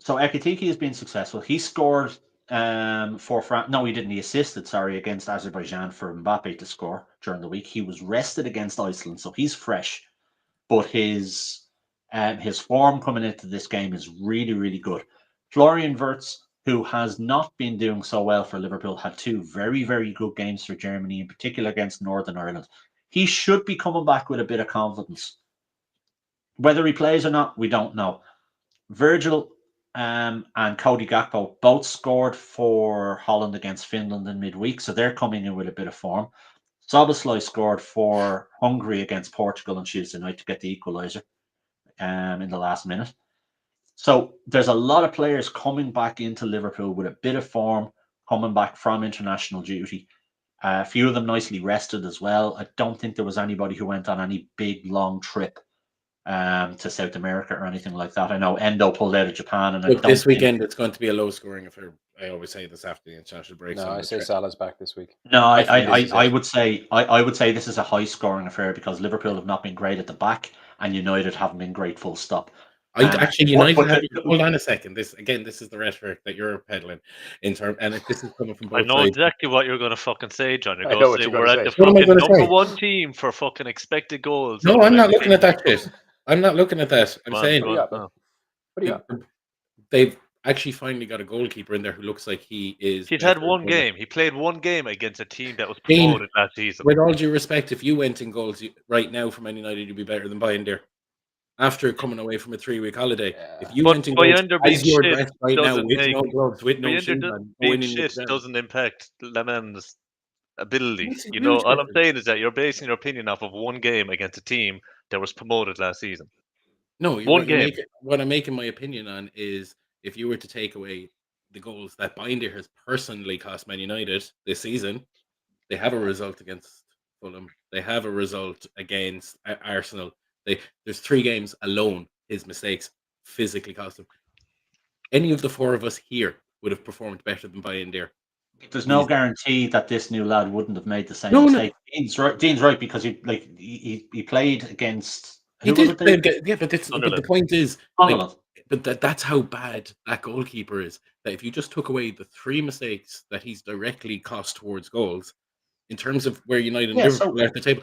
So Ekitike has been successful. He scored for France. No, he didn't. He assisted, against Azerbaijan for Mbappe to score during the week. He was rested against Iceland, so he's fresh. But his form coming into this game is really, really good. Florian Wirtz, who has not been doing so well for Liverpool, had two very, very good games for Germany, in particular against Northern Ireland. He should be coming back with a bit of confidence. Whether he plays or not, we don't know. Virgil and Cody Gakpo both scored for Holland against Finland in midweek, so they're coming in with a bit of form. Szoboszlai scored for Hungary against Portugal on Tuesday night to get the equaliser in the last minute. So there's a lot of players coming back into Liverpool with a bit of form, coming back from international duty. A few of them nicely rested as well. I don't think there was anybody who went on any big, long trip to South America or anything like that. I know Endo pulled out of Japan, and this weekend it's going to be a low-scoring affair. I always say this after the international break. No, I say Salah's back this week. No, I would say this is a high-scoring affair because Liverpool have not been great at the back, and United haven't been great. Full stop. United. Hold on a second. This is the rhetoric that you're peddling in terms, and this is coming from both sides. I know exactly what you're going to fucking say, John. You're going to say we're at the fucking number one team for fucking expected goals. No, I'm not looking at that shit. I'm not looking at that. I'm saying what do you got? They've actually finally got a goalkeeper in there who looks like he is. He's had one game. He played one game against a team that was promoted last season. With all due respect, if you went in goals right now for Man United, you'd be better than Bayern after coming away from a 3-week holiday. If you went in goals as you're dressed right now with no gloves, with no shoes on, being shit doesn't impact Lemon's ability. All I'm saying is that you're basing your opinion off of one game against a team that was promoted last season. No, one game. What I'm making my opinion on is if you were to take away the goals that Binder has personally cost Man United this season, they have a result against Fulham. They have a result against Arsenal. There's 3 games alone. His mistakes physically cost him. Any of the 4 of us here would have performed better than Binder. There's no guarantee that this new lad wouldn't have made the same mistake. No. Dean's right because he played against. He did play against, but the point is, that's how bad that goalkeeper is. That if you just took away the 3 mistakes that he's directly cost towards goals, in terms of where United and Liverpool are at the table,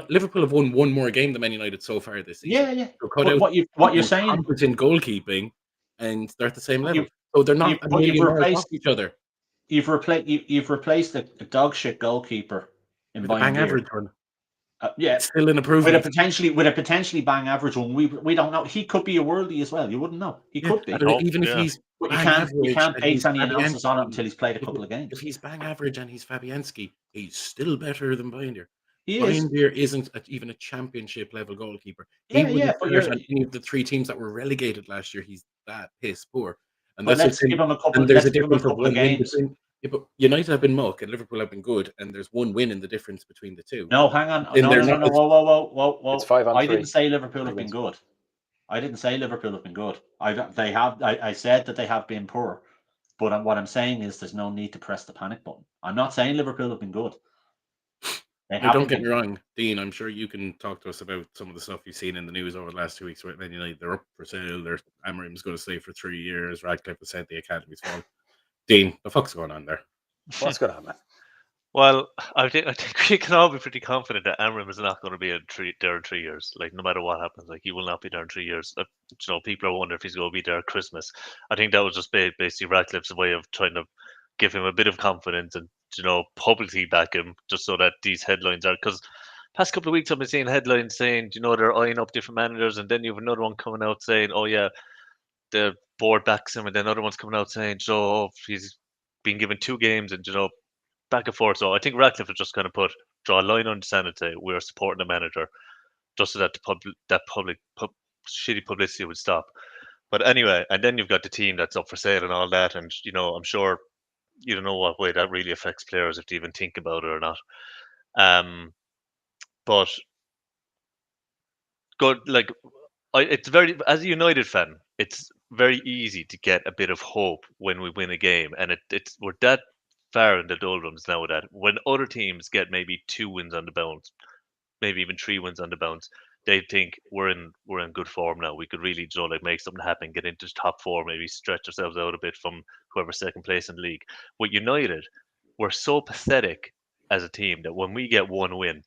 Liverpool have won 1 more game than Man United so far this season. Yeah. So what you're saying, competent goalkeeping, and they're at the same level. So they're not a million miles off each other. You've replaced a dog shit goalkeeper in with a bang average one. It's still an improvement. With a potentially bang average one. We don't know. He could be a worldie as well. You wouldn't know. He could be. Even if he's you can't base any analysis on it until he's played a couple of games. If he's bang average and he's Fabianski, he's still better than Binder. He Binder isn't even a championship level goalkeeper. He wouldn't on any of the 3 teams that were relegated last year. He's that piss poor. And let's give him a couple. There's a difference of 1 games. But United have been muck and Liverpool have been good, and there's 1 win in the difference between the 2. No, hang on. No. Whoa. It's 5 on 3. I didn't say Liverpool have been good. I said that they have been poor. But what I'm saying is there's no need to press the panic button. I'm not saying Liverpool have been good. Don't get me wrong, Dean. I'm sure you can talk to us about some of the stuff you've seen in the news over the last 2 weeks. Right, Man United, they're up for sale. Amorim's going to stay for 3 years. Radcliffe has said the academy's full. Dean, the fuck's going on there? What's going on, man? Well, I think we can all be pretty confident that Amorim is not going to be there in 3 years. Like, no matter what happens, he will not be there in 3 years. People are wondering if he's going to be there at Christmas. I think that was just basically Radcliffe's way of trying to give him a bit of confidence and publicly back him, just so that these headlines are, because past couple of weeks I've been seeing headlines saying they're eyeing up different managers, and then you have another one coming out saying, oh yeah, the board backs him, and then other one's coming out saying he's been given 2 games, and back and forth. So I think Radcliffe has just kind of draw a line on the sand and say we're supporting the manager, just so that shitty publicity would stop. But anyway, and then you've got the team that's up for sale and all that, and I'm sure you don't know what way that really affects players if they even think about it or not. But good, it's very, as a United fan, it's very easy to get a bit of hope when we win a game, and we're that far in the doldrums now that when other teams get maybe 2 wins on the bounce, maybe even 3 wins on the bounce, they think we're in good form now. We could really, like, make something happen, get into the top 4, maybe stretch ourselves out a bit from whoever's second place in the league. With United, we're so pathetic as a team that when we get 1 win,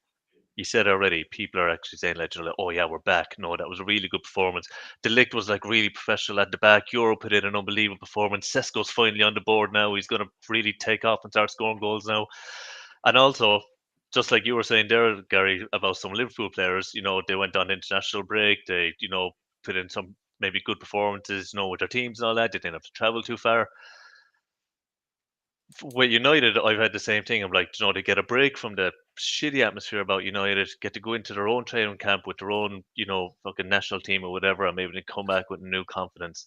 you said already, people are actually saying, like, oh yeah, we're back. No, that was a really good performance. De Ligt was like really professional at the back. Euro put in an unbelievable performance. Sesko's finally on the board now. He's going to really take off and start scoring goals now. And also, just like you were saying there, Gary, about some Liverpool players, they went on international break. They, put in some maybe good performances, with their teams and all that. They didn't have to travel too far. With United, I've had the same thing. I'm like, they get a break from the shitty atmosphere about United, get to go into their own training camp with their own, fucking national team or whatever, and maybe they come back with new confidence.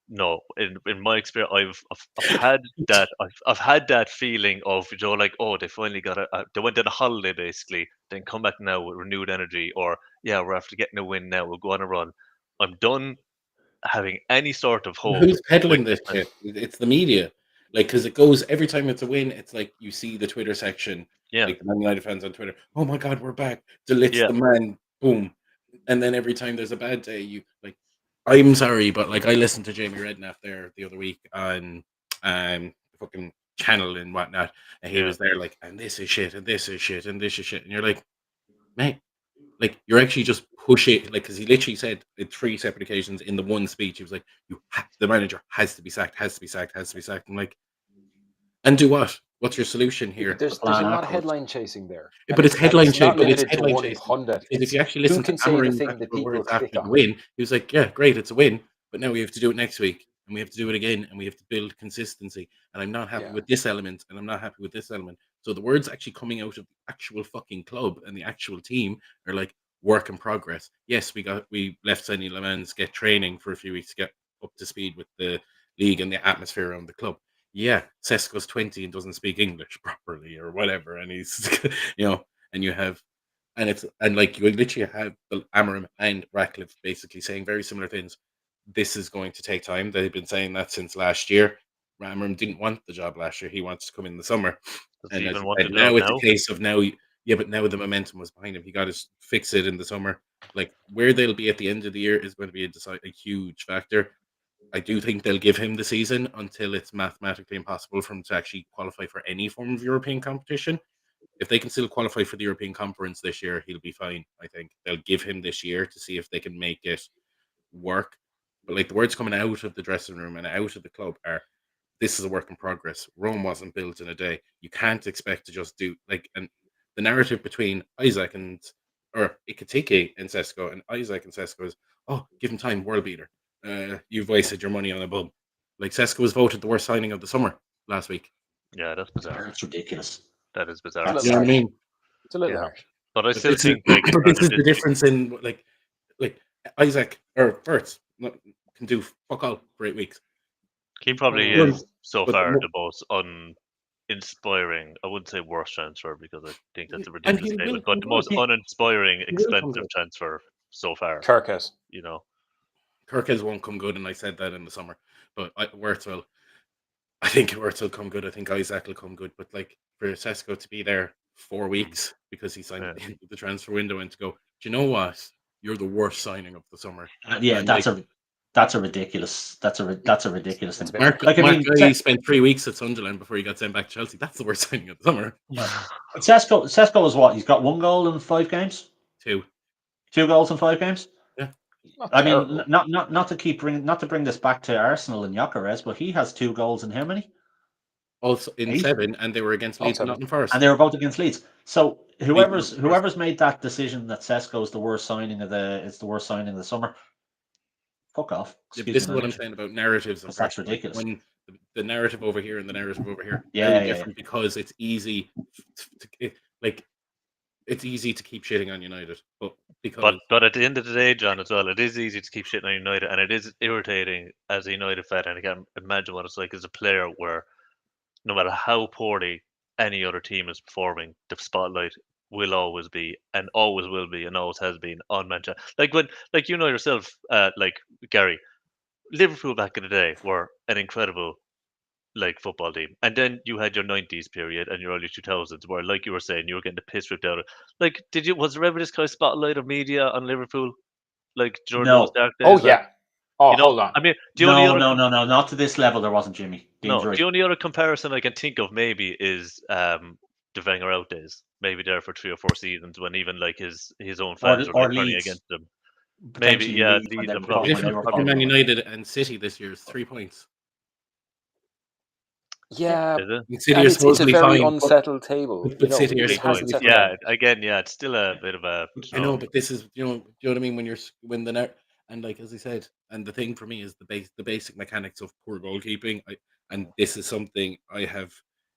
No, in my experience, I've had that. I've had that feeling of, like, oh, they finally got they went on a holiday basically, then come back now with renewed energy, or yeah, we're after getting a win now, we'll go on a run. I'm done having any sort of hope. Who's peddling this shit? It's the media. Like, because it goes every time it's a win, it's like you see the Twitter section, Yeah, like the Man United fans on Twitter. Oh my God, we're back! De Ligt's yeah, the man. Boom. And then every time there's a bad day, you like. I'm sorry, but like I listened to Jamie Redknapp there the other week on the fucking channel and whatnot, and he yeah, was there like, and this is shit, and this is shit, and this is shit, and you're like, mate, like you're actually just pushing, like, because he literally said in 3 separate occasions in the one speech, he was like, the manager has to be sacked, has to be sacked, has to be sacked. I'm like, and do what? What's your solution here? There's a lot of headline chasing there. But it's headline it's not chasing. But it's limited to headline one chasing. pundit. If you actually Who listen to can say the Amarim's thing that actual people words click after the on? win, he was like, "Yeah, great, it's a win, but now we have to do it next week, and we have to do it again, and we have to build consistency. And I'm not happy Yeah. with this element, and I'm not happy with this element." So the words actually coming out of the actual fucking club and the actual team are like work in progress. Yes, we left Sonny Lemans get training for a few weeks to get up to speed with the league and the atmosphere around the club. Yeah, Sesko's 20 and doesn't speak English properly or whatever, and he's and you have like you literally have Amarim and Ratcliffe basically saying very similar things. This is going to take time. They've been saying that since last year. Amarim didn't want the job last year. He wants to come in the summer. does And he as even you want said, the now job it's now? a case of yeah, but now the momentum was behind him. He got to fix it in the summer. Like where they'll be at the end of the year is going to be a huge factor. I do think they'll give him the season until it's mathematically impossible for him to actually qualify for any form of European competition. If they can still qualify for the European Conference this year, he'll be fine. I think they'll give him this year to see if they can make it work. But like the words coming out of the dressing room and out of the club are, "This is a work in progress. Rome wasn't built in a day. You can't expect to just do like." And the narrative between Isaac or Ikatike and Sesko, and Isaac and Sesko is, "Oh, give him time, world beater. You've wasted your money on a bum." Like Sesko was voted the worst signing of the summer last week. Yeah, that's bizarre. That's ridiculous. That is bizarre. It's a You know what I little mean? It's a little Yeah. harsh. But I But still this think, is, like, but this is the difference in like Isaac or Bertz can do fuck all for 8 weeks. he probably Well, is so but far the most uninspiring. I wouldn't say worst transfer because I think that's a and ridiculous he will statement, come but the good. most uninspiring, He will come expensive good. transfer so far. Carcass. Kirkes won't come good, and I said that in the summer. But Wirtz will. I think Wirtz will come good. I think Isaac will come good. But like for Sesko to be there 4 weeks because he signed at the end of the transfer window and to go, do you know what? You're the worst signing of the summer. Yeah, And that's a ridiculous. That's a ridiculous thing. Mark, Like, I Mark mean, Guy spent 3 weeks at Sunderland before he got sent back to Chelsea. That's the worst signing of the summer. Sesko is what? He's got 1 goal in 5 games. 2. 2 goals in 5 games. Yeah. I mean, not to bring this back to Arsenal and Gyökeres, but he has 2 goals in how many? Also in 8? 7, and they were against Leeds and Nottingham Forest. And they were both against Leeds. So whoever's made that decision that Sesko is the worst signing of the summer, fuck off. Yeah, this is what I'm saying about narratives. That's ridiculous. When the narrative over here and the narrative over here very different because it's easy it's easy to keep shitting on United, but at the end of the day, John, as well, it is easy to keep shitting on United, and it is irritating as a United fan, and I can't imagine what it's like as a player where no matter how poorly any other team is performing, the spotlight will always be and always will be and always has been on Manchester. Like yourself, like Gary, Liverpool back in the day were an incredible football team, and then you had your 90s period and your early 2000s, where, like you were saying, you were getting the piss ripped out of. Was there ever this kind of spotlight of media on Liverpool, during those No. dark days? Oh yeah. Hold on. I mean, No, not to this level. There wasn't, Jimmy. Dean's right. the only other comparison I can think of maybe is the Wenger out days. Maybe there for 3 or 4 seasons when even his own fans were turning Leeds. against him. Maybe Potentially Leeds when Leeds they and were- when they Difference were between Man falling away. United and City this year is 3 points. Yeah, Is it? And City and are it's a supposedly very fine. unsettled table. But City are it supposed hasn't to be settled fine. down. It's still a bit of a. I know, but this is do you know what I mean when the net and as I said, and the thing for me is the basic mechanics of poor goalkeeping. And this is something I have,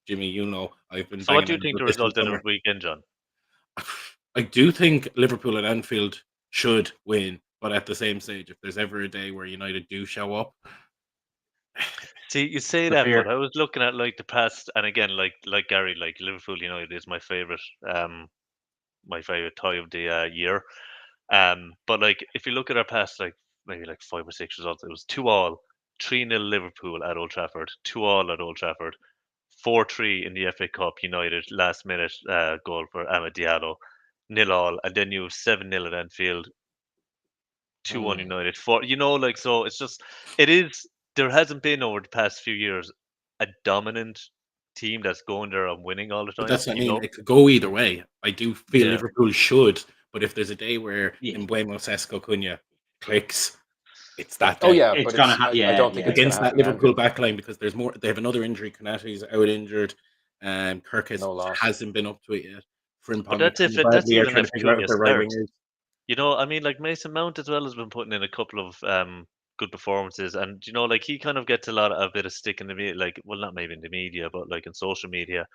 Jimmy. I've been. So, what do you banging think the on this result of summer. the weekend, John? I do think Liverpool and Anfield should win, but at the same stage, if there's ever a day where United do show up, See, you say that, but I was looking at the past, and again, like Gary, Liverpool United is my favorite tie of the year. But if you look at our past, maybe 5 or 6 results, it was 2-2, 3-0 Liverpool at Old Trafford, 2-2 at Old Trafford, 4-3 in the FA Cup. United last minute goal for Amad Diallo, 0-0, and then you have 7-0 at Anfield, 2-1 United. So it's just there hasn't been over the past few years a dominant team that's going there and winning all the time. But that's what I mean. It could go either way. I do feel Liverpool should, but if there's a day where Mbuemo, Sesko, Cunha clicks, it's that day. Oh yeah, it's but gonna happen. I don't think against it's that Liverpool backline because there's more. They have another injury. Konate's out injured, and Kirk hasn't been up to it yet. But that's even if Cunha starts. Mason Mount as well has been putting in a couple of good performances, and he kind of gets a bit of stick in the media, not maybe in the media, but in social media.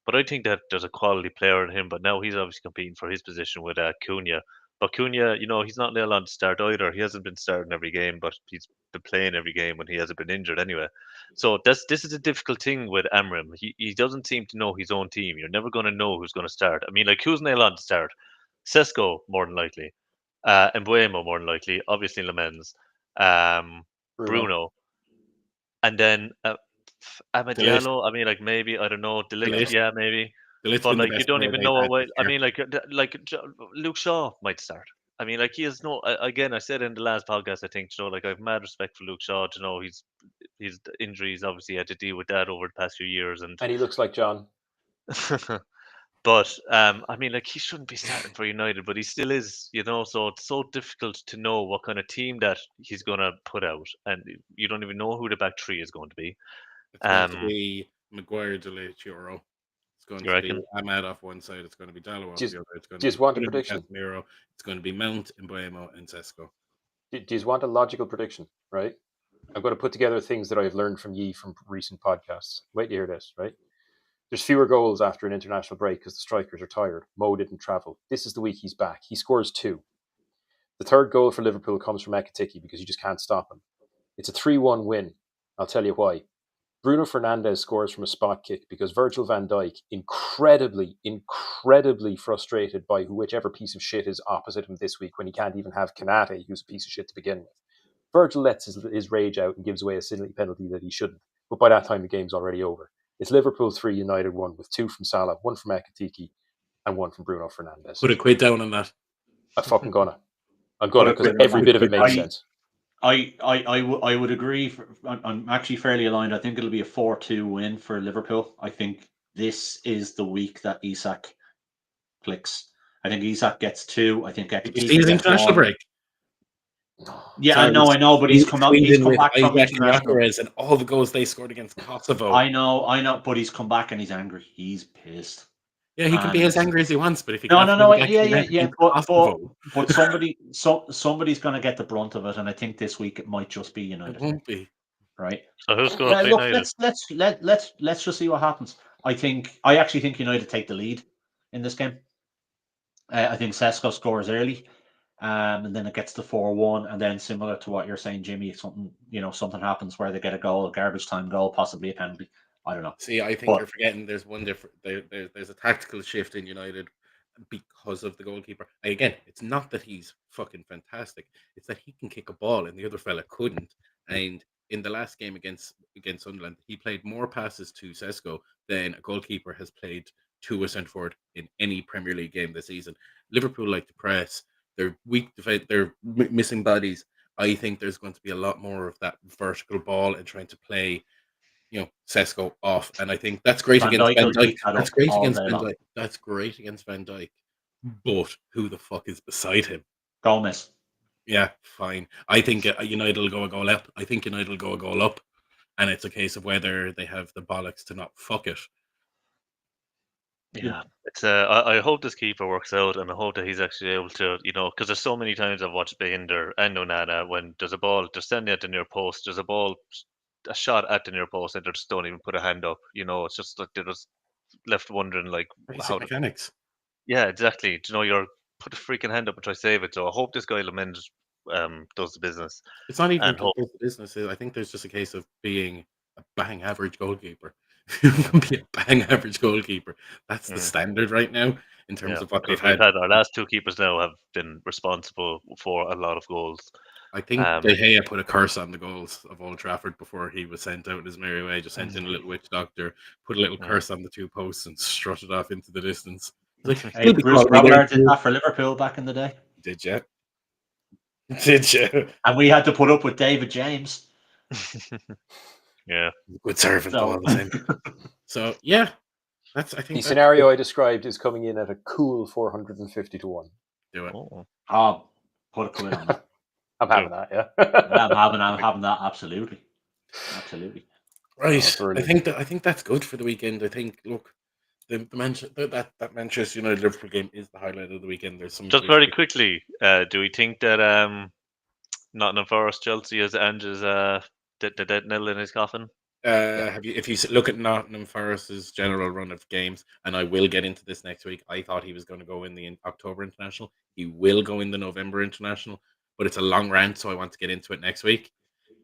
But I think that there's a quality player in him. But now he's obviously competing for his position with Cunha. But Cunha, he's not nailed on to start either. He hasn't been starting every game, but he's been playing every game when he hasn't been injured anyway. So this is a difficult thing with Amram. He doesn't seem to know his own team. You're never going to know who's going to start. I mean, who's nailed on to start? Sesko, more than likely. Mbuemo, more than likely. Obviously, Lemens. Bruno. And then Amad Diallo. I mean, maybe, I don't know. Delict, yeah, maybe. But you don't even know what way. I mean, Luke Shaw might start. I mean, he has no. Again, I said in the last podcast, I think, I have mad respect for Luke Shaw. His injuries obviously had to deal with that over the past few years, and he looks like John. But I mean, he shouldn't be starting for United, but he still is. So it's so difficult to know what kind of team that he's going to put out, and you don't even know who the back three is going to be. It's going to be Maguire, Delict, Euro. It's going to be Amad off one side. It's going to be Diallo off the other. It's going to be want a prediction? Casemiro. It's going to be Mount, Mbuemo, and Sesko. Do you want a logical prediction? Right. I'm going to put together things that I've learned from recent podcasts. Wait to hear this. Right. There's fewer goals after an international break because the strikers are tired. Mo didn't travel. This is the week he's back. He scores 2. The third goal for Liverpool comes from Ekitike because you just can't stop him. It's a 3-1 win. I'll tell you why. Bruno Fernandes scores from a spot kick because Virgil van Dijk, incredibly frustrated by whichever piece of shit is opposite him this week when he can't even have Konate, who's a piece of shit to begin with. Virgil lets his rage out and gives away a silly penalty that he shouldn't. But by that time, the game's already over. It's Liverpool 3, United 1, with 2 from Salah, 1 from Ekitike, and 1 from Bruno Fernandes. Put a quid down on that. I'm fucking gonna. I'm gonna, because every bit of it makes sense. I would agree. I'm actually fairly aligned. I think it'll be a 4-2 win for Liverpool. I think this is the week that Isak clicks. I think Isak gets 2. I think Ekitike gets international break. Yeah, sorry, I know, but he's come back from international, and all the goals they scored against Kosovo. I know, but he's come back and he's angry. He's pissed. Yeah, he can be as angry as he wants, but if he but somebody's going to get the brunt of it, and I think this week it might just be United. It won't be, right? So who's going to United? Let's just see what happens. I actually think United take the lead in this game. I think Sesko scores early. And then it gets to 4-1, and then similar to what you're saying, Jimmy, something happens where they get a goal, a garbage time goal, possibly a penalty. I don't know. See, I think you're forgetting there's one different. There's a tactical shift in United because of the goalkeeper. Again, it's not that he's fucking fantastic; it's that he can kick a ball and the other fella couldn't, And in the last game against Sunderland, he played more passes to Sesko than a goalkeeper has played to a centre forward in any Premier League game this season. Liverpool like to press. They're weak defense. They're missing bodies. I think there's going to be a lot more of that vertical ball and trying to play, Sesko off. And I think that's great against Van Dijk. That's great against Van Dijk. That's great against Van Dijk. But who the fuck is beside him? Gomez. Yeah, fine. I think United will go a goal up. I think United will go a goal up. And it's a case of whether they have the bollocks to not fuck it. Yeah, it's I hope this keeper works out, and I hope that he's actually able to, because there's so many times I've watched Binder and Onana when there's a ball, they're standing at the near post, there's a shot at the near post, and they just don't even put a hand up. It's just like they're just left wondering like basic mechanics. Yeah, exactly. You're put a freaking hand up and try to save it. So I hope this guy Lamend does the business. It's not even the business. I think there's just a case of being a bang average goalkeeper. You can be a bang average goalkeeper. That's the standard right now in terms of what they've had. Our last two keepers now have been responsible for a lot of goals. I think De Gea put a curse on the goals of Old Trafford before he was sent out his merry way. Just sent in a little witch doctor, put a little curse on the two posts, and strutted off into the distance. Hey, Bruce Robert did that for Liverpool back in the day. Did you? Did you? And we had to put up with David James. Yeah, good servant. So yeah, I think the scenario I described is coming in at a cool 450 to 1. Do it. Put a quid on that. I'm having that. Yeah, I'm having that. Absolutely. Right. I think that's good for the weekend. I think that Manchester United Liverpool game is the highlight of the weekend. There's some just very quickly. Do we think that Nottingham Forest Chelsea is Ange's the dead nail in his coffin? If you look at Nottingham Forest's general run of games, and I will get into this next week, I thought he was going to go in the October International. He will go in the November International, but it's a long rant, so I want to get into it next week.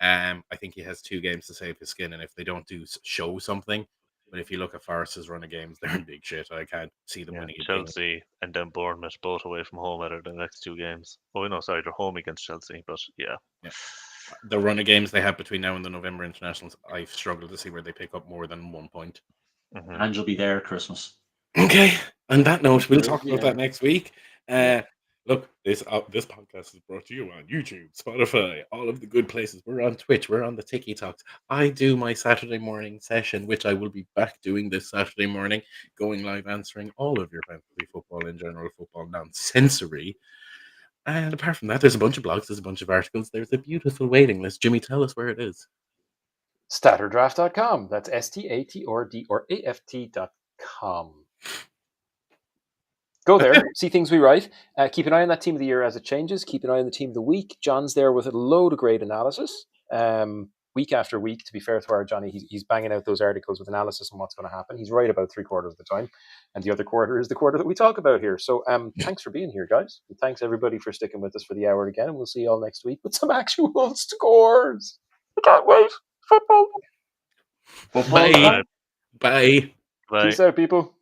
I think he has 2 games to save his skin, and if they don't show something, but if you look at Forest's run of games, they're in big shit. I can't see them winning. Chelsea and then Bournemouth both away from home out of the next 2 games. Oh no, sorry, they're home against Chelsea, but yeah. The run of games they have between now and the November internationals, I've struggled to see where they pick up more than 1 point. And you'll be there at Christmas. Okay. On that note, we'll talk about that next week. Look, this podcast is brought to you on YouTube, Spotify, all of the good places. We're on Twitch. We're on the Tiki Talks. I do my Saturday morning session, which I will be back doing this Saturday morning, going live answering all of your fantasy football and general football nonsensory. And apart from that, there's a bunch of blogs, there's a bunch of articles, there's a beautiful waiting list. Jimmy, tell us where it is. StatrDraft.com. That's StatrDraft.com. Go there, see things we write. Keep an eye on that team of the year as it changes. Keep an eye on the team of the week. John's there with a load of great analysis. Week after week, to be fair to our Johnny, he's banging out those articles with analysis on what's going to happen. He's right about 3/4 of the time. And the other quarter is the quarter that we talk about here. So thanks for being here, guys. And thanks, everybody, for sticking with us for the hour again. And we'll see you all next week with some actual scores. I can't wait. Football. Bye. Bye. Peace out, people.